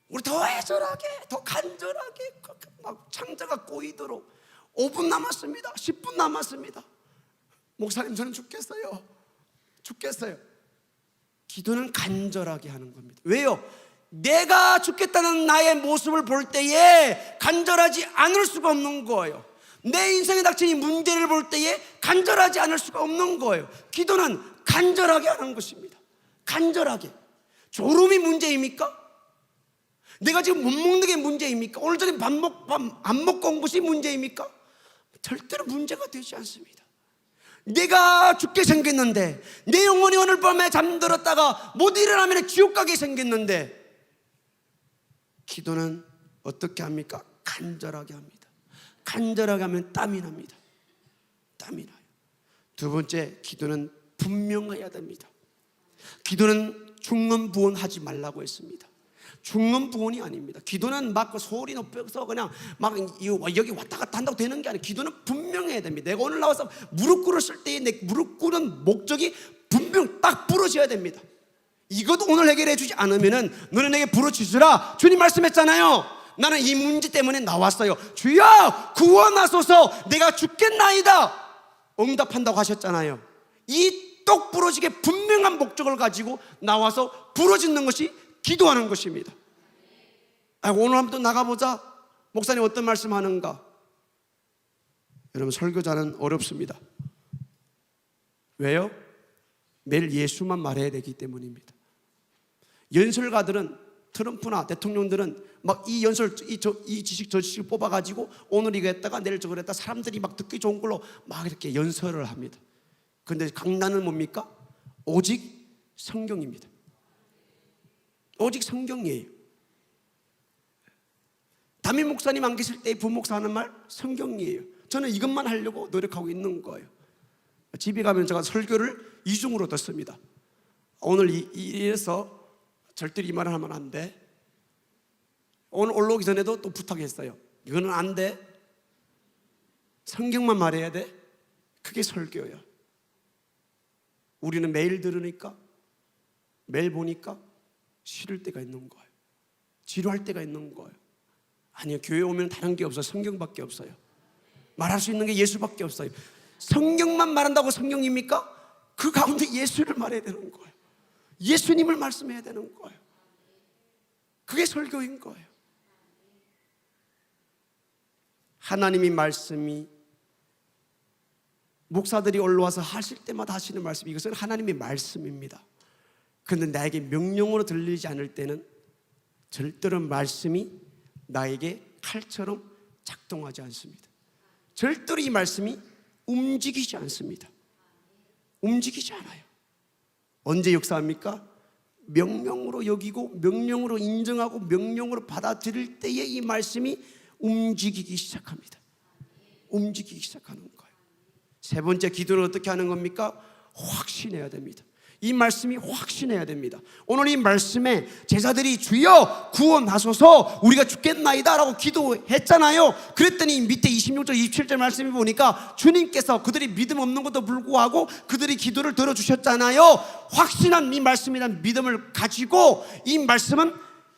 A: 우리 더 애절하게, 더 간절하게, 막 창자가 꼬이도록. 5분 남았습니다. 10분 남았습니다. 목사님 저는 죽겠어요. 기도는 간절하게 하는 겁니다. 왜요? 내가 죽겠다는 나의 모습을 볼 때에 간절하지 않을 수가 없는 거예요. 내 인생에 닥친 이 문제를 볼 때에 간절하지 않을 수가 없는 거예요. 기도는 간절하게 하는 것입니다. 간절하게. 졸음이 문제입니까? 내가 지금 못 먹는 게 문제입니까? 오늘 저녁에 밥 안 먹고 온 것이 문제입니까? 절대로 문제가 되지 않습니다. 내가 죽게 생겼는데, 내 영혼이 오늘 밤에 잠들었다가 못 일어나면 지옥 가게 생겼는데, 기도는 어떻게 합니까? 간절하게 합니다. 간절하게 하면 땀이 납니다. 땀이 나요. 두 번째, 기도는 분명해야 됩니다. 기도는 중언부언하지 말라고 했습니다. 중언부언이 아닙니다. 기도는 막 소리 높여서 그냥 막 여기 왔다 갔다 한다고 되는 게 아니에요. 기도는 분명해야 됩니다. 내가 오늘 나와서 무릎 꿇었을 때에 내 무릎 꿇은 목적이 분명 딱 부러져야 됩니다. 이것도 오늘 해결해 주지 않으면은 너는 내게 부르짖으라. 주님 말씀했잖아요. 나는 이 문제 때문에 나왔어요. 주여 구원하소서, 내가 죽겠나이다. 응답한다고 하셨잖아요. 이 똑 부러지게 분명한 목적을 가지고 나와서 부르짖는 것이 기도하는 것입니다. 오늘 한번 또 나가보자. 목사님 어떤 말씀 하는가? 여러분, 설교자는 어렵습니다. 왜요? 매일 예수만 말해야 되기 때문입니다. 연설가들은, 트럼프나 대통령들은 막 이 연설, 이 지식 저 지식을 뽑아가지고 오늘 이거 했다가 내일 저거 했다, 사람들이 막 듣기 좋은 걸로 막 이렇게 연설을 합니다. 그런데 강단은 뭡니까? 오직 성경입니다. 오직 성경이에요. 담임 목사님 안 계실 때 부목사 하는 말 성경이에요. 저는 이것만 하려고 노력하고 있는 거예요. 집에 가면 제가 설교를 이중으로 듣습니다. 오늘 이래서 절대로 이 말을 하면 안 돼. 오늘 올라오기 전에도 또 부탁했어요. 이거는 안 돼. 성경만 말해야 돼. 그게 설교예요. 우리는 매일 들으니까, 매일 보니까 싫을 때가 있는 거예요. 지루할 때가 있는 거예요. 아니요, 교회 오면 다른 게 없어요. 성경밖에 없어요. 말할 수 있는 게 예수밖에 없어요. 성경만 말한다고 성경입니까? 그 가운데 예수를 말해야 되는 거예요. 예수님을 말씀해야 되는 거예요. 그게 설교인 거예요. 하나님의 말씀이 목사들이 올라와서 하실 때마다 하시는 말씀, 이것은 하나님의 말씀입니다. 그런데 나에게 명령으로 들리지 않을 때는 절대로 말씀이 나에게 칼처럼 작동하지 않습니다. 절대로 이 말씀이 움직이지 않습니다. 움직이지 않아요. 언제 역사합니까? 명령으로 여기고 명령으로 인정하고 명령으로 받아들일 때에 이 말씀이 움직이기 시작합니다. 움직이기 시작하는 거예요. 세 번째 기도는 어떻게 하는 겁니까? 확신해야 됩니다. 이 말씀이 확신해야 됩니다. 오늘 이 말씀에 제자들이 주여 구원하소서 우리가 죽겠나이다 라고 기도했잖아요. 그랬더니 밑에 26절 27절 말씀에 보니까 주님께서 그들이 믿음 없는 것도 불구하고 그들이 기도를 들어주셨잖아요. 확신한 이 말씀이란 믿음을 가지고 이 말씀은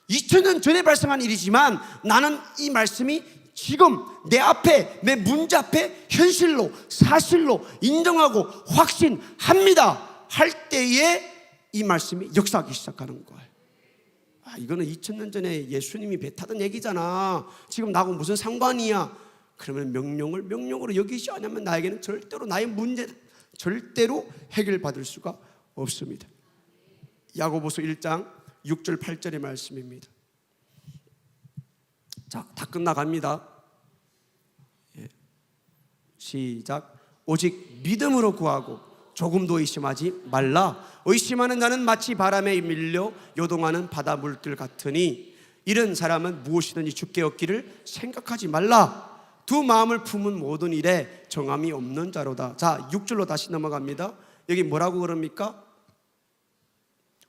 A: 2000년 전에 발생한 일이지만 나는 이 말씀이 지금 내 앞에 내 문제 앞에 현실로 사실로 인정하고 확신합니다 할 때에 이 말씀이 역사하기 시작하는 거예요. 이거는 2000년 전에 예수님이 뱉었던 얘기잖아. 지금 나하고 무슨 상관이야? 그러면 명령으로 여기지 않으면 나에게는 절대로 나의 문제 절대로 해결받을 수가 없습니다. 야고보서 1장 6절 8절의 말씀입니다. 자, 다 끝나갑니다. 시작. 오직 믿음으로 구하고 조금도 의심하지 말라. 의심하는 자는 마치 바람에 밀려 요동하는 바다 물들 같으니 이런 사람은 무엇이든지 주께 얻기를 생각하지 말라. 두 마음을 품은 모든 일에 정함이 없는 자로다. 자, 6절로 다시 넘어갑니다. 여기 뭐라고 그럽니까?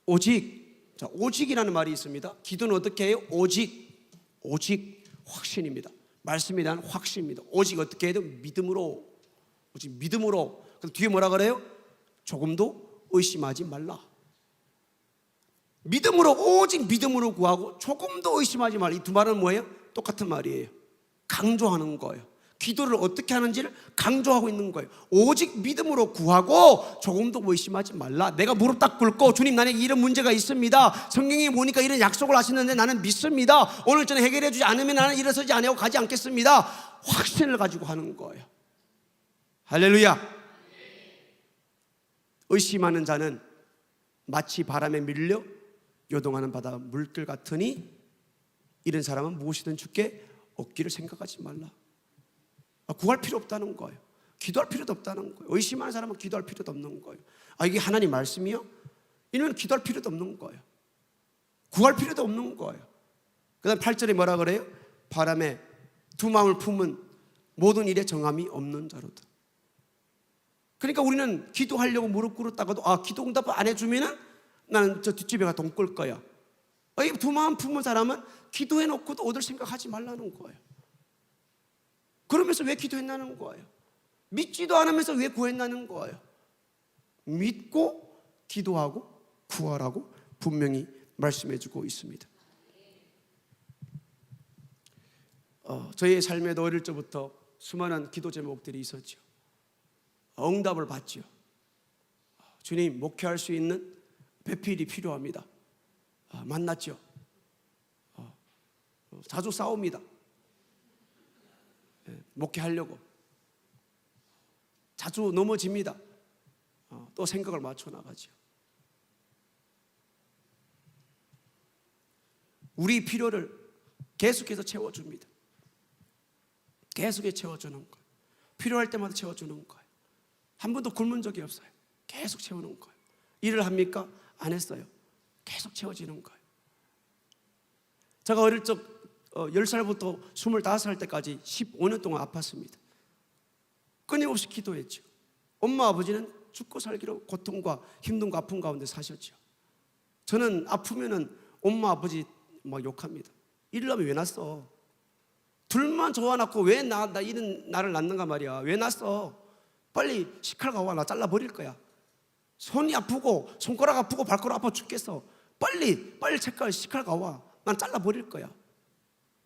A: 오직. 자, 오직이라는 말이 있습니다. 기도는 어떻게 해요? 오직 확신입니다. 말씀에 대한 확신입니다. 오직 어떻게 해야 돼요? 믿음으로. 오직 믿음으로. 그럼 뒤에 뭐라 그래요? 조금도 의심하지 말라. 믿음으로, 오직 믿음으로 구하고 조금도 의심하지 말라. 이 두 말은 뭐예요? 똑같은 말이에요. 강조하는 거예요. 기도를 어떻게 하는지를 강조하고 있는 거예요. 오직 믿음으로 구하고 조금도 의심하지 말라. 내가 무릎 딱 꿇고 주님 나에게 이런 문제가 있습니다. 성경에 보니까 이런 약속을 하시는데 나는 믿습니다. 오늘 전에 해결해 주지 않으면 나는 일어서지 아니하고 가지 않겠습니다. 확신을 가지고 하는 거예요. 할렐루야. 의심하는 자는 마치 바람에 밀려 요동하는 바다 물결 같으니 이런 사람은 무엇이든 주께 얻기를 생각하지 말라. 구할 필요 없다는 거예요. 기도할 필요도 없다는 거예요. 의심하는 사람은 기도할 필요도 없는 거예요. 이게 하나님 말씀이요? 이러면 기도할 필요도 없는 거예요. 구할 필요도 없는 거예요. 그 다음 8절에 뭐라 그래요? 바람에 두 마음을 품은 모든 일에 정함이 없는 자로다. 그러니까 우리는 기도하려고 무릎 꿇었다가도 기도 응답 안 해주면은 나는 저 뒷집에 가 돈 끌 거야. 이 두 마음 품은 사람은 기도해놓고도 얻을 생각하지 말라는 거예요. 그러면서 왜 기도했나는 거예요? 믿지도 않으면서 왜 구했나는 거예요? 믿고 기도하고 구하라고 분명히 말씀해주고 있습니다. 저희의 삶에도 어릴 적부터 수많은 기도 제목들이 있었죠. 응답을 받죠. 주님, 목회할 수 있는 배필이 필요합니다. 만났죠. 자주 싸웁니다. 목회하려고 자주 넘어집니다. 또 생각을 맞춰 나가죠. 우리 필요를 계속해서 채워줍니다. 계속해서 채워주는 거예요. 필요할 때마다 채워주는 거예요. 한 번도 굶은 적이 없어요. 계속 채우는 거예요. 일을 합니까? 안 했어요. 계속 채워지는 거예요. 제가 어릴 적 10살부터 25살 때까지 15년 동안 아팠습니다. 끊임없이 기도했죠. 엄마 아버지는 죽고 살기로 고통과 힘듦과 아픔 가운데 사셨죠. 저는 아프면은 엄마 아버지 막 욕합니다. 이러려면 왜 낳았어? 둘만 좋아놨고 왜 나 이런 나를 낳는가 말이야. 왜 낳았어? 빨리 시칼 가와. 나 잘라버릴 거야. 손이 아프고 손가락 아프고 발가락 아파 죽겠어. 빨리 시칼 가와. 난 잘라버릴 거야.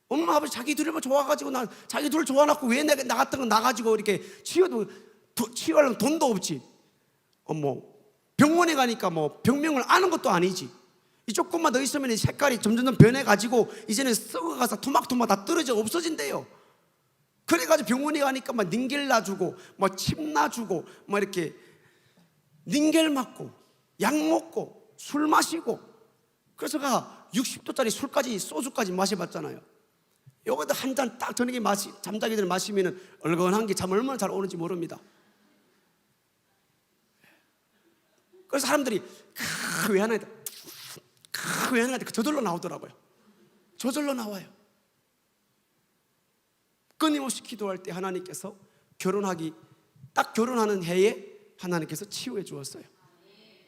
A: 엄마 아버지 자기 둘만 좋아가지고 난 자기 둘 좋아놨고 왜 내가 나갔던 거 나가지고 이렇게 치유하려면 돈도 없지. 병원에 가니까 병명을 아는 것도 아니지. 이 조금만 더 있으면 색깔이 점점 변해가지고 이제는 썩어가서 토막토막 다 떨어져 없어진대요. 그래가지고 병원에 가니까 막 닌겔 놔주고 침 놔주고 이렇게 닌겔 맞고 약 먹고 술 마시고 그래서 60도짜리 술까지 소주까지 마셔봤잖아요. 여기다 한 잔 딱 저녁에 잠자기 전에 마시면 얼건한 게 잠 얼마나 잘 오는지 모릅니다. 그래서 사람들이 왜 하나 왜 하나 저절로 나오더라고요. 저절로 나와요. 끊임없이 기도할 때 하나님께서 딱 결혼하는 해에 하나님께서 치유해 주었어요.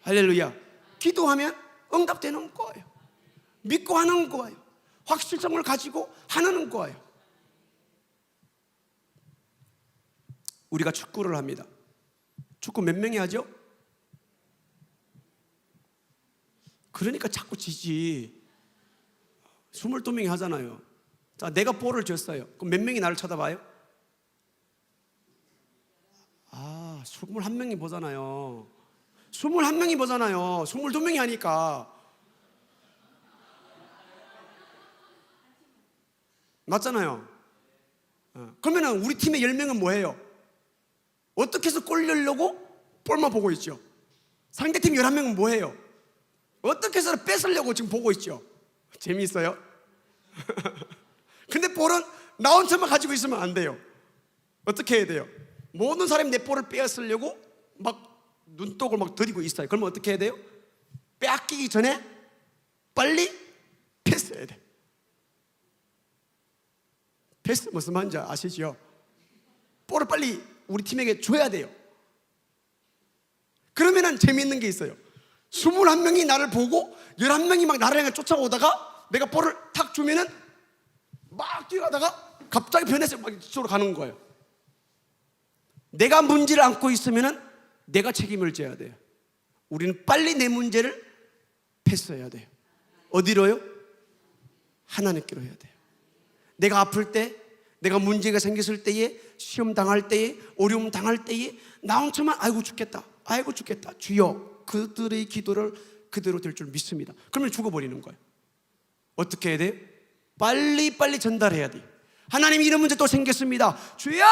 A: 할렐루야. 기도하면 응답되는 거예요. 믿고 하는 거예요. 확실성을 가지고 하는 거예요. 우리가 축구를 합니다. 축구 몇 명이 하죠? 그러니까 자꾸 지지. 22명이 하잖아요. 자, 내가 볼을 줬어요. 그럼 몇 명이 나를 쳐다봐요? 21명이 보잖아요. 21명이 보잖아요. 22명이 하니까. 맞잖아요. 그러면 우리 팀의 10명은 뭐예요? 어떻게 해서 골 넣으려고 볼만 보고 있죠. 상대팀 11명은 뭐예요? 어떻게 해서 뺏으려고 지금 보고 있죠. 재미있어요? 근데 볼은 나 혼자만 가지고 있으면 안 돼요. 어떻게 해야 돼요? 모든 사람이 내 볼을 빼앗으려고 막 눈독을 막 들이고 있어요. 그러면 어떻게 해야 돼요? 빼앗기기 전에 빨리 패스해야 돼. 패스 무슨 말인지 아시죠? 볼을 빨리 우리 팀에게 줘야 돼요. 그러면은 재미있는 게 있어요. 21명이 나를 보고 11명이 막 나를 향해 쫓아오다가 내가 볼을 탁 주면은 막 뛰어가다가 갑자기 변해서 막 이쪽으로 가는 거예요. 내가 문제를 안고 있으면은 내가 책임을 져야 돼요. 우리는 빨리 내 문제를 패스해야 돼요. 어디로요? 하나님께로 해야 돼요. 내가 아플 때, 내가 문제가 생겼을 때에, 시험 당할 때에, 어려움 당할 때에 나 혼자만 아이고 죽겠다, 아이고 죽겠다. 주여, 그들의 기도를 그대로 될 줄 믿습니다. 그러면 죽어버리는 거예요. 어떻게 해야 돼요? 빨리 전달해야 돼요. 하나님, 이런 문제 또 생겼습니다. 주여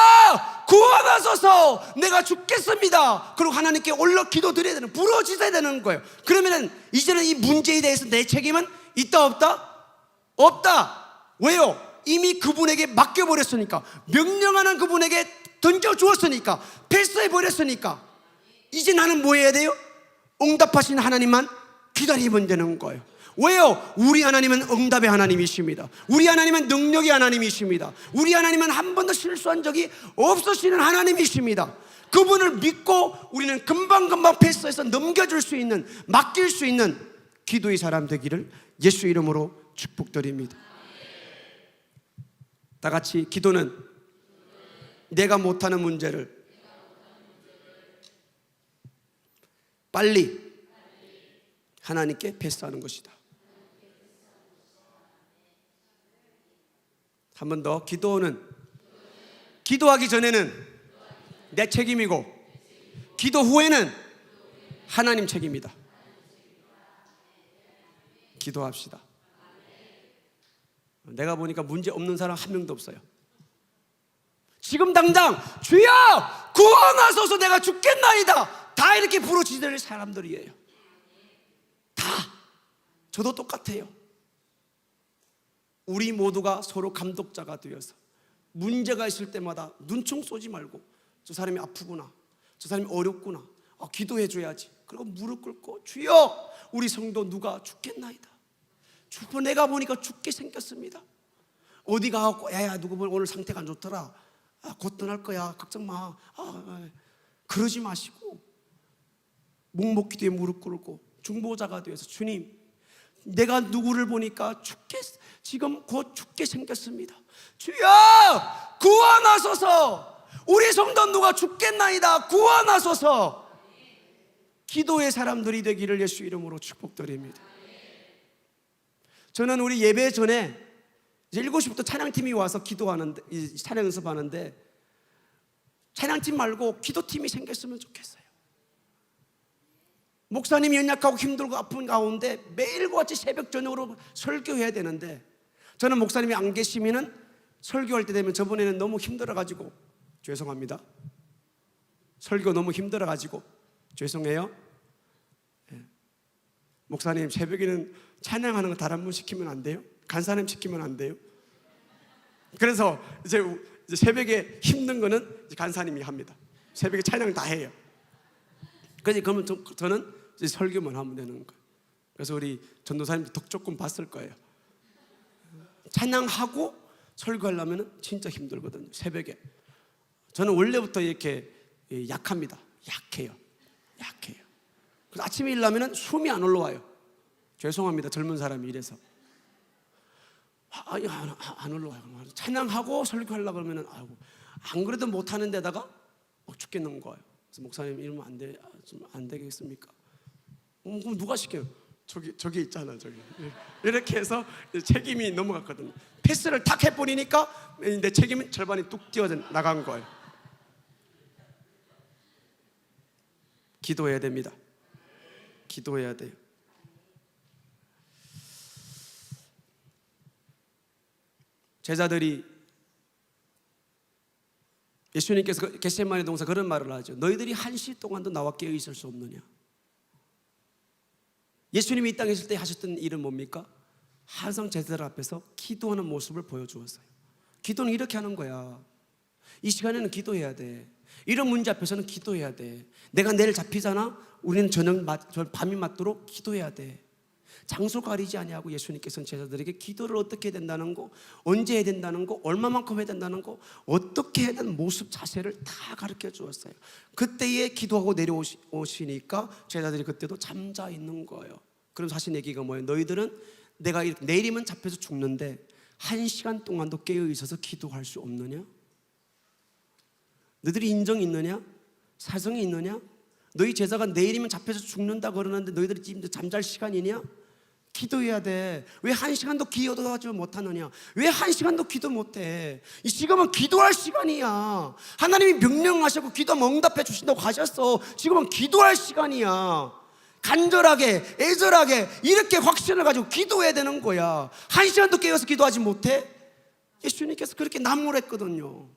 A: 구원하소서, 내가 죽겠습니다. 그리고 하나님께 올려 기도드려야 되는, 부르짖어야 되는 거예요. 그러면은 이제는 이 문제에 대해서 내 책임은 있다 없다? 없다. 왜요? 이미 그분에게 맡겨버렸으니까, 명령하는 그분에게 던져주었으니까, 패스해버렸으니까. 이제 나는 뭐 해야 돼요? 응답하신 하나님만 기다리면 되는 거예요. 왜요? 우리 하나님은 응답의 하나님이십니다. 우리 하나님은 능력의 하나님이십니다. 우리 하나님은 한 번도 실수한 적이 없으시는 하나님이십니다. 그분을 믿고 우리는 금방금방 패스해서 넘겨줄 수 있는, 맡길 수 있는 기도의 사람 되기를 예수 이름으로 축복드립니다. 다 같이, 기도는 내가 못하는 문제를 빨리 하나님께 패스하는 것이다. 한 번 더. 기도는 기도하기 전에는 내 책임이고, 기도 후에는 하나님 책임이다. 기도합시다. 내가 보니까 문제 없는 사람 한 명도 없어요. 지금 당장 주여 구원하소서, 내가 죽겠나이다, 다 이렇게 부르짖을 사람들이에요. 다. 저도 똑같아요. 우리 모두가 서로 감독자가 되어서 문제가 있을 때마다 눈총 쏘지 말고, 저 사람이 아프구나, 저 사람이 어렵구나, 기도해 줘야지. 그리고 무릎 꿇고 주여 우리 성도 누가 죽겠나이다. 주여 내가 보니까 죽게 생겼습니다. 어디 가갖고 야야 누구 오늘 상태가 안 좋더라, 곧 떠날 거야, 걱정 마, 그러지 마시고 묵묵기도에 무릎 꿇고 중보자가 되어서 주님, 내가 누구를 보니까 지금 곧 죽게 생겼습니다. 주여 구원하소서, 우리 성도 누가 죽겠나이다, 구원하소서. 기도의 사람들이 되기를 예수 이름으로 축복드립니다. 저는 우리 예배 전에 이제 7시부터 찬양팀이 와서 기도하는데, 찬양 연습하는데, 찬양팀 말고 기도팀이 생겼으면 좋겠어요. 목사님이 연약하고 힘들고 아픈 가운데 매일과 같이 새벽 저녁으로 설교해야 되는데, 저는 목사님이 안 계시면은 설교할 때 되면, 저번에는 너무 힘들어가지고 죄송합니다, 설교 너무 힘들어가지고 죄송해요. 목사님 새벽에는 찬양하는 거 다른 분 시키면 안 돼요? 간사님 시키면 안 돼요? 그래서 이제 새벽에 힘든 거는 이제 간사님이 합니다. 새벽에 찬양 다 해요. 그래서 그러면 저는 이제 설교만 하면 되는 거예요. 그래서 우리 전도사님도 덕 조금 봤을 거예요. 찬양하고 설교하려면 진짜 힘들거든요. 새벽에. 저는 원래부터 이렇게 약합니다. 약해요. 그래서 아침에 일어나면 숨이 안 올라와요. 죄송합니다. 젊은 사람이 이래서. 안 올라와요. 찬양하고 설교하려고 그러면 안 그래도 못하는 데다가 죽겠는 거예요. 그래서 목사님 이러면 안 되겠습니까? 그럼 누가 시켜요? 저기 있잖아, 저기. 이렇게 해서 책임이 넘어갔거든요. 패스를 탁 해버리니까 내 책임은 절반이 뚝 뛰어 나간 거예요. 기도해야 됩니다. 기도해야 돼요. 제자들이 예수님께서 겟세마네 동산 그런 말을 하죠. 너희들이 1시 동안도 나와 깨어 있을 수 없느냐. 예수님이 이 땅에 있을 때 하셨던 일은 뭡니까? 항상 제자들 앞에서 기도하는 모습을 보여주었어요. 기도는 이렇게 하는 거야. 이 시간에는 기도해야 돼. 이런 문제 앞에서는 기도해야 돼. 내가 내일 잡히잖아. 우리는 밤이 맞도록 기도해야 돼. 장소 가리지 아니하고 예수님께서는 제자들에게 기도를 어떻게 해야 된다는 거, 언제 해야 된다는 거, 얼마만큼 해야 된다는 거, 어떻게 해야 되는 모습 자세를 다 가르쳐 주었어요. 그때에 기도하고 내려오시니까 제자들이 그때도 잠자 있는 거예요. 그럼 자신 얘기가 뭐예요? 너희들은 내가 내일이면 잡혀서 죽는데 1시간 동안도 깨어 있어서 기도할 수 없느냐? 너희들이 인정이 있느냐? 사정이 있느냐? 너희 제자가 내일이면 잡혀서 죽는다 그러는데 너희들이 지금 잠잘 시간이냐? 기도해야 돼. 왜 1시간도 기도하지 못하느냐? 왜 1시간도 기도 못해? 이 지금은 기도할 시간이야. 하나님이 명령하셨고 기도하면 응답해 주신다고 하셨어. 지금은 기도할 시간이야. 간절하게 애절하게 이렇게 확신을 가지고 기도해야 되는 거야. 1시간도 깨어서 기도하지 못해? 예수님께서 그렇게 난무했거든요.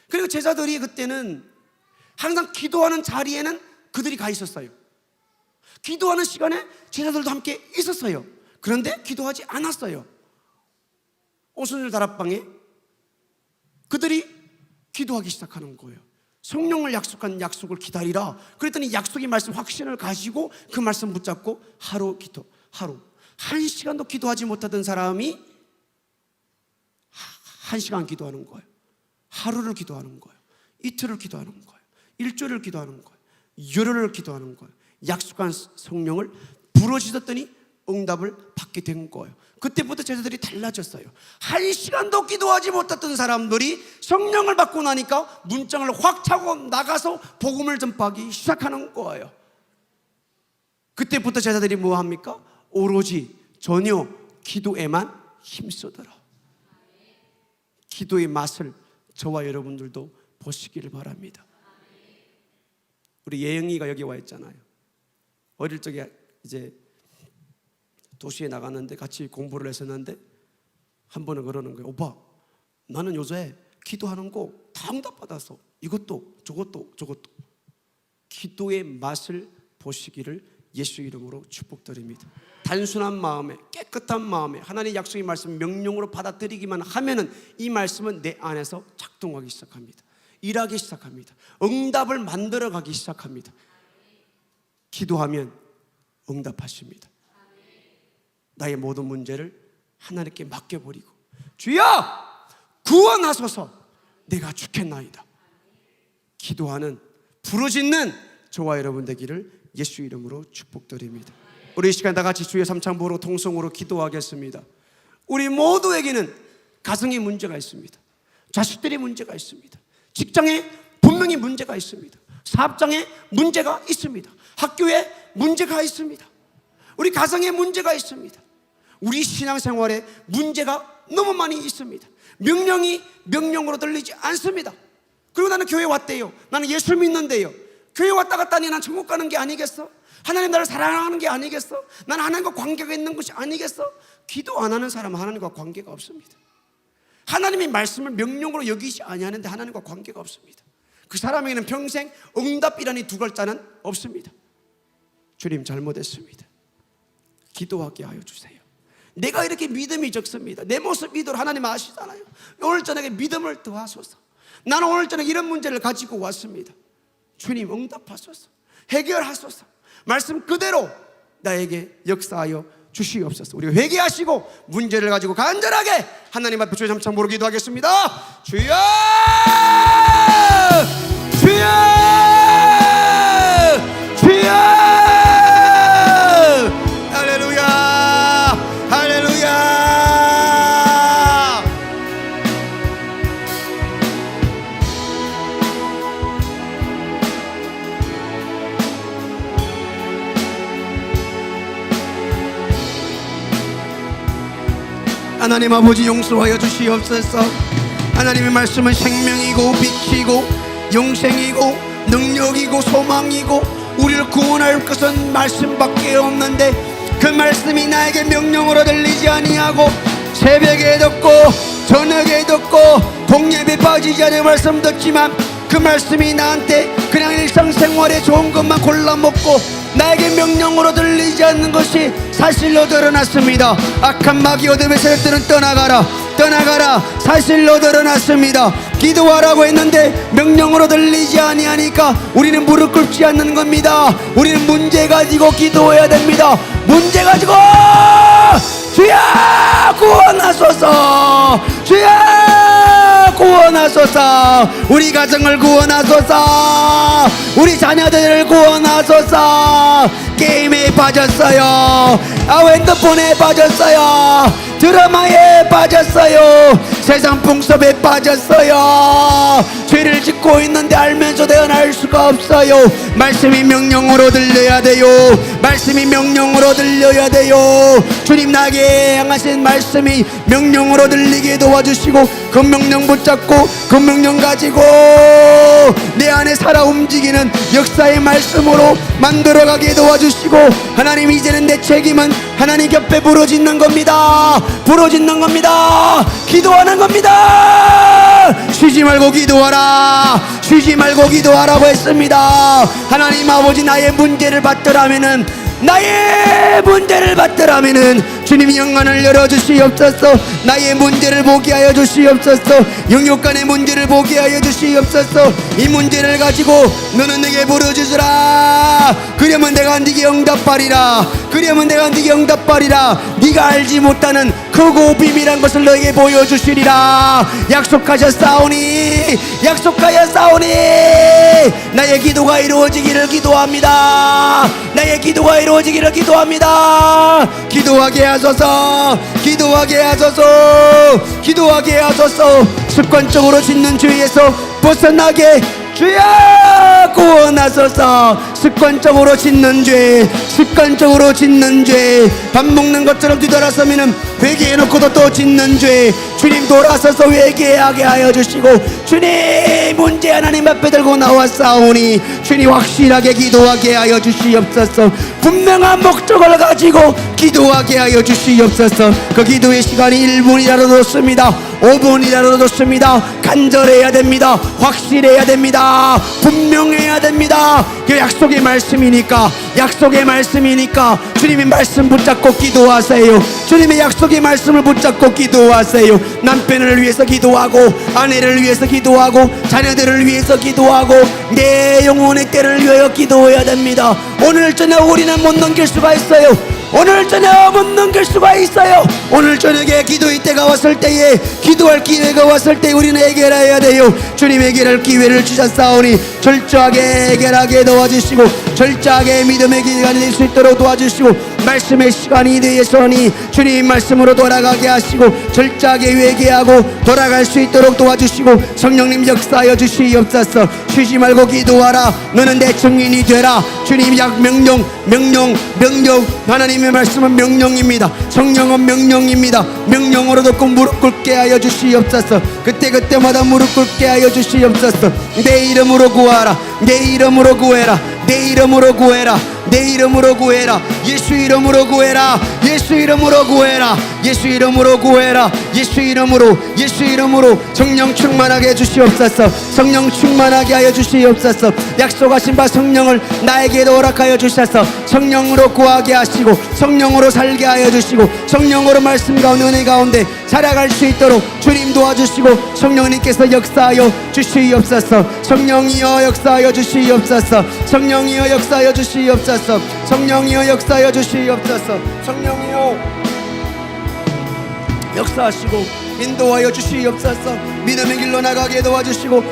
A: 그리고 제자들이 그때는 항상 기도하는 자리에는 그들이 가 있었어요. 기도하는 시간에 제자들도 함께 있었어요. 그런데 기도하지 않았어요. 오순절 다락방에 그들이 기도하기 시작하는 거예요. 성령을 약속한 약속을 기다리라. 그랬더니 약속의 말씀 확신을 가지고 그 말씀 붙잡고 하루 1시간도 기도하지 못하던 사람이 1시간 기도하는 거예요. 하루를 기도하는 거예요. 이틀을 기도하는 거예요. 일주일을 기도하는 거예요. 열흘을 기도하는 거예요. 약속한 성령을 부르짖었더니 응답을 받게 된 거예요. 그때부터 제자들이 달라졌어요. 1시간도 기도하지 못했던 사람들이 성령을 받고 나니까 문장을 확 차고 나가서 복음을 전파하기 시작하는 거예요. 그때부터 제자들이 뭐 합니까? 오로지 전혀 기도에만 힘쓰더라. 기도의 맛을 저와 여러분들도 보시기를 바랍니다. 우리 예영이가 여기 와 있잖아요. 어릴 적에 이제 도시에 나갔는데 같이 공부를 했었는데 한 번은 그러는 거예요. 오빠, 나는 요새 기도하는 거 다 응답받았어. 이것도 저것도. 기도의 맛을 보시기를 예수 이름으로 축복드립니다. 단순한 마음에 깨끗한 마음에 하나님의 약속의 말씀 명령으로 받아들이기만 하면은 이 말씀은 내 안에서 작동하기 시작합니다. 일하기 시작합니다. 응답을 만들어가기 시작합니다. 기도하면 응답하십니다. 나의 모든 문제를 하나님께 맡겨버리고 주여 구원하소서 내가 죽겠나이다. 기도하는 부르짖는 저와 여러분 되기를 예수 이름으로 축복드립니다. 우리 이 시간 다 같이 주의 삼창보로 통성으로 기도하겠습니다. 우리 모두에게는 가정에 문제가 있습니다. 자식들의 문제가 있습니다. 직장에 분명히 문제가 있습니다. 사업장에 문제가 있습니다. 학교에 문제가 있습니다. 우리 가정에 문제가 있습니다. 우리 신앙생활에 문제가 너무 많이 있습니다. 명령이 명령으로 들리지 않습니다. 그리고 나는 교회 왔대요. 나는 예수 믿는데요. 교회 왔다 갔다니 난 천국 가는 게 아니겠어? 하나님 나를 사랑하는 게 아니겠어? 난 하나님과 관계가 있는 것이 아니겠어? 기도 안 하는 사람은 하나님과 관계가 없습니다. 하나님의 말씀을 명령으로 여기지 아니하는데 하나님과 관계가 없습니다. 그 사람에게는 평생 응답이라는 두 글자는 없습니다. 주님 잘못했습니다. 기도하게 하여 주세요. 내가 이렇게 믿음이 적습니다. 내 모습 믿으러 하나님 아시잖아요. 오늘 저녁에 믿음을 더하소서. 나는 오늘 저녁에 이런 문제를 가지고 왔습니다. 주님 응답하소서. 해결하소서. 말씀 그대로 나에게 역사하여 주시옵소서. 우리가 회개하시고 문제를 가지고 간절하게 하나님 앞에 주여 삼창 부르 기도하겠습니다. 주여! 주여! 주여! 할렐루야! 할렐루야! 하나님 아버지 용서하여 주시옵소서. 하나님의 말씀은 생명이고 빛이고 영생이고 능력이고 소망이고 우리를 구원할 것은 말씀밖에 없는데 그 말씀이 나에게 명령으로 들리지 아니하고 새벽에 듣고 저녁에 듣고 동예배 빠지지 않은 말씀 듣지만 그 말씀이 나한테 그냥 일상생활에 좋은 것만 골라 먹고 나에게 명령으로 들리지 않는 것이 사실로 드러났습니다. 악한 마귀 어둠의 세력들은 떠나가라 떠나가라 사실로 드러났습니다. 기도하라고 했는데 명령으로 들리지 아니하니까 우리는 무릎 꿇지 않는 겁니다. 우리는 문제 가지고 기도해야 됩니다. 문제 가지고 주여 구원하소서. 주여 구원하소서. 우리 가정을 구원하소서. 우리 자녀들을 구원하소서. 게임에 빠졌어요. 핸드폰에 빠졌어요. 드라마에 빠졌어요. 세상 풍습에 빠졌어요. 죄를 짓고 있는데 알면서 대언할 수가 없어요. 말씀이 명령으로 들려야 돼요. 말씀이 명령으로 들려야 돼요. 주님 나에게 향하신 말씀이 명령으로 들리게 도와주시고 그 명령 붙잡고 그 명령 가지고 내 안에 살아 움직이는 역사의 말씀으로 만들어가게 도와주시고 하나님 이제는 내 책임은 하나님 곁에 부러짓는 겁니다. 부러짓는 겁니다. 기도하는 겁니다. 쉬지 말고 기도하라. 쉬지 말고 기도하라고 했습니다. 하나님 아버지 나의 문제를 받더라면은 나의 문제를 받더라면은 주님이 영안을 열어주시옵소서. 나의 문제를 보게 하여 주시옵소서. 영육간의 문제를 보게 하여 주시옵소서. 이 문제를 가지고 너는 내게 부르짖으라. 그러면 내가 네게 응답하리라. 그러면 내가 네게 응답하리라. 네가 알지 못하는 크고 비밀한 것을 너에게 보여주시리라. 약속하셨사오니 약속하였사오니 나의 기도가 이루어지기를 기도합니다. 나의 기도가 이루어지기를 기도합니다. 기도하게 하소서. 기도하게 하소서. 기도하게 하소서. 습관적으로 짓는 죄에서 벗어나게 주여 구원하소서. 습관적으로 짓는 죄, 습관적으로 짓는 죄, 밥 먹는 것처럼 뒤돌아서면은 회개해놓고도 또 짓는 죄, 주님 돌아서서 회개하게 하여 주시고 주님 문제 하나님 앞에 들고 나왔사오니 주님 확실하게 기도하게 하여 주시옵소서. 분명한 목적을 가지고 기도하게 하여 주시옵소서. 그 기도의 시간이 1분이라도 좋습니다. 5분이라도 좋습니다. 간절해야 됩니다. 확실해야 됩니다. 분명해야 됩니다. 그 약속의 말씀이니까 약속의 말씀이니까 주님의 말씀 붙잡고 기도하세요. 주님의 약속의 말씀을 붙잡고 기도하세요. 남편을 위해서 기도하고 아내를 위해서 기도하고 자녀들을 위해서 기도하고 내 영혼의 때를 위하여 기도해야 됩니다. 오늘 저녁 우리는 못 넘길 수가 있어요. 오늘 저녁 못 넘길 수가 있어요. 오늘 저녁에 기도의 때가 왔을 때에 기도할 기회가 왔을 때 우리는 해결해야 돼요. 주님 해결할 기회를 주셨사오니 철저하게 해결하게 도와주시고 철저하게 믿음의 기간이 될 수 있도록 도와주시고 말씀의 시간이 되었으니 주님 말씀으로 돌아가게 하시고 철저하게 회개하고 돌아갈 수 있도록 도와주시고 성령님 역사하여 주시옵소서. 쉬지 말고 기도하라. 너는 내 증인이 되라. 주님 약 명령 하나님의 말씀은 명령입니다. 성령은 명령입니다. 명령으로 듣고 무릎 꿇게 하여 주시옵소서. 그때마다 무릎 꿇게 하여 주시옵소서. 내 이름으로 구하라. 내 이름으로 구해라. 내 이름으로 구해라. 내 이름으로 구해라. 예수 이름으로 구해라. 예수 이름으로 구해라. 예수 이름으로 구해라. 예수 이름으로, 예수 이름으로 성령 충만하게 해주시옵소서. 성령 충만하게 하여 주시옵소서. 약속하신 바 성령을 나에게도 허락하여 주셔서 성령으로 구하게 하시고 성령으로 살게 하여 주시고 성령으로 말씀 가운데 은혜 가운데 살아갈 수 있도록 주님 도와주시고 성령님께서 역사하여 주시옵소서. 성령이여 역사하여 주시옵소서. 성령이여 역사하여 주시옵소서. 성령이여 역사하여 주시옵소서. 성령이여 역사하시고 인도하여 주시옵소서. 믿음의 길로 나가게 도와주시고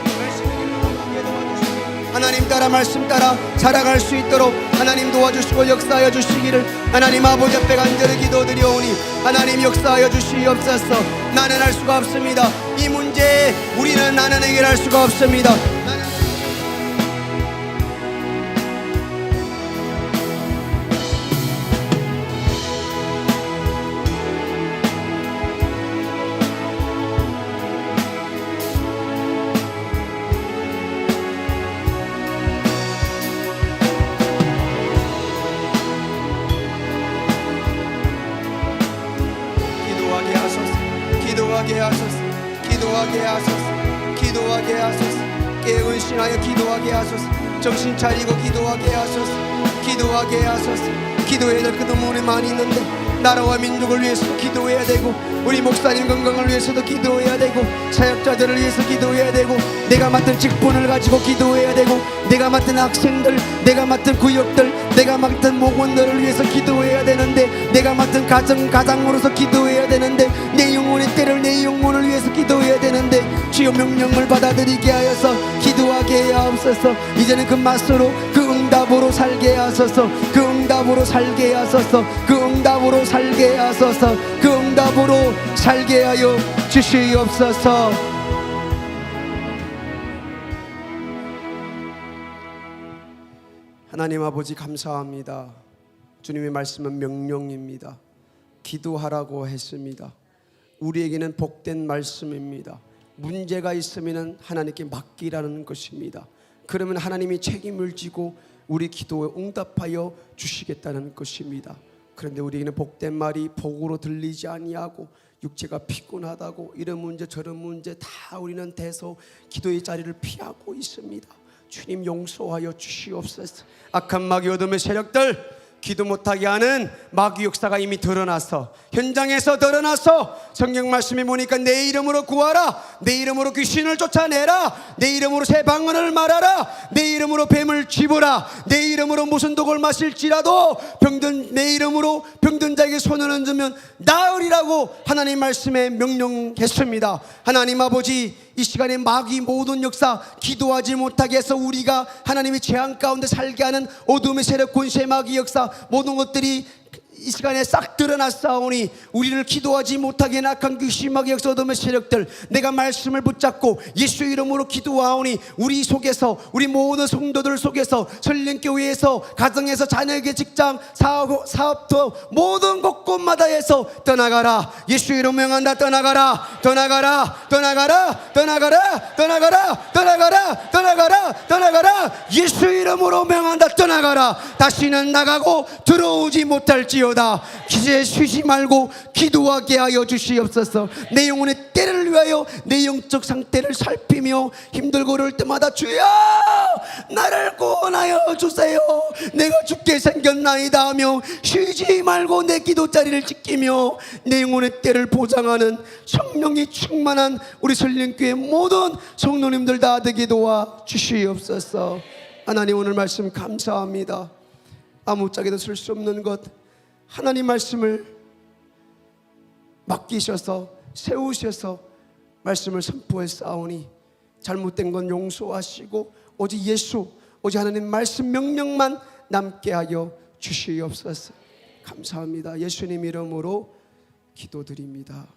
A: 하나님 따라 말씀 따라 살아갈 수 있도록 하나님 도와주시고 역사하여 주시기를 하나님 아버지 앞에 간절히 기도드리오니 하나님 역사하여 주시옵소서. 나는 할 수가 없습니다. 이 문제에 우리는 나는 해결할 수가 없습니다. 기도하게 하소서. 기도하게 하소서. 기도하게 하소서. 깨어신하여 기도하게 하소서. 정신 차리고 기도하게 하소서. 기도하게 하소서. 기도해야 될 것도 문에 많이 있는데 나라와 민족을 위해서 기도해야 되고 우리 목사님 건강을 위해서도 기도해야 되고 사역자들을 위해서 기도해야 되고 내가 맡은 직분을 가지고 기도해야 되고 내가 맡은 학생들, 내가 맡은 구역들, 내가 맡은 목원들을 위해서 기도해야 되는데 내가 맡은 가장으로서 기도해야 되는데 내 영혼의 때를 내 영혼을 위해서 기도해야 되는데 주여 명령을 받아들이게 하여서 기도하게 하옵소서. 이제는 그 맛으로 그 응답으로 살게 하소서. 그 응답으로 살게 하소서. 그 응답으로 살게 하소서. 그 응답으로 살게 하여 주시옵소서. 하나님 아버지 감사합니다. 주님의 말씀은 명령입니다. 기도하라고 했습니다. 우리에게는 복된 말씀입니다. 문제가 있으면 하나님께 맡기라는 것입니다. 그러면 하나님이 책임을 지고 우리 기도에 응답하여 주시겠다는 것입니다. 그런데 우리에게는 복된 말이 복으로 들리지 아니하고 육체가 피곤하다고 이런 문제 저런 문제 다 우리는 대서 기도의 자리를 피하고 있습니다. 주님 용서하여 주시옵소서. 악한 마귀 어둠의 세력들 기도 못하게 하는 마귀 역사가 이미 드러나서 현장에서 드러나서 성경 말씀에 보니까 내 이름으로 구하라, 내 이름으로 귀신을 쫓아내라, 내 이름으로 새 방언을 말하라, 내 이름으로 뱀을 짚으라, 내 이름으로 무슨 독을 마실지라도 병든 내 이름으로 병든 자에게 손을 얹으면 나으리라고 하나님 말씀에 명령했습니다. 하나님 아버지 이 시간에 마귀 모든 역사 기도하지 못하게 해서 우리가 하나님의 재앙 가운데 살게 하는 어둠의 세력 권세 마귀 역사 모든 것들이 이 시간에 싹 드러났사오니 우리를 기도하지 못하게 악한 귀신 마귀 역사 어둠의 세력들 내가 말씀을 붙잡고 예수 이름으로 기도하오니 우리 속에서 우리 모든 성도들 속에서 설령교회에서 가정에서 자녀에게 직장 사업도 모든 곳곳마다에서 떠나가라. 예수 이름 명한다. 떠나가라. 떠나가라. 떠나가라. 떠나가라. 떠나가라. 떠나가라. 떠나가라. 떠나가라. 예수 이름으로 명한다. 떠나가라. 다시는 나가고 들어오지 못할지어다. 기세 쉬지 말고 기도하게 하여 주시옵소서. 내 영혼의 때를 위하여 내 영적 상태를 살피며 힘들고 그럴 때마다 주여 나를 구원하여 주세요. 내가 죽게 생겼나이다 하며 쉬지 말고 내 기도 자리를 지키며 내 영혼의 때를 보장하는 성령이 충만한 우리 설령교회 모든 성도님들 다 되게 도와 주시옵소서. 하나님 오늘 말씀 감사합니다. 아무짝에도 쓸 수 없는 것 하나님 말씀을 맡기셔서 세우셔서 말씀을 선포했사오니 잘못된 건 용서하시고 오직 예수 오직 하나님 말씀 명령만 남게 하여 주시옵소서. 감사합니다. 예수님 이름으로 기도드립니다.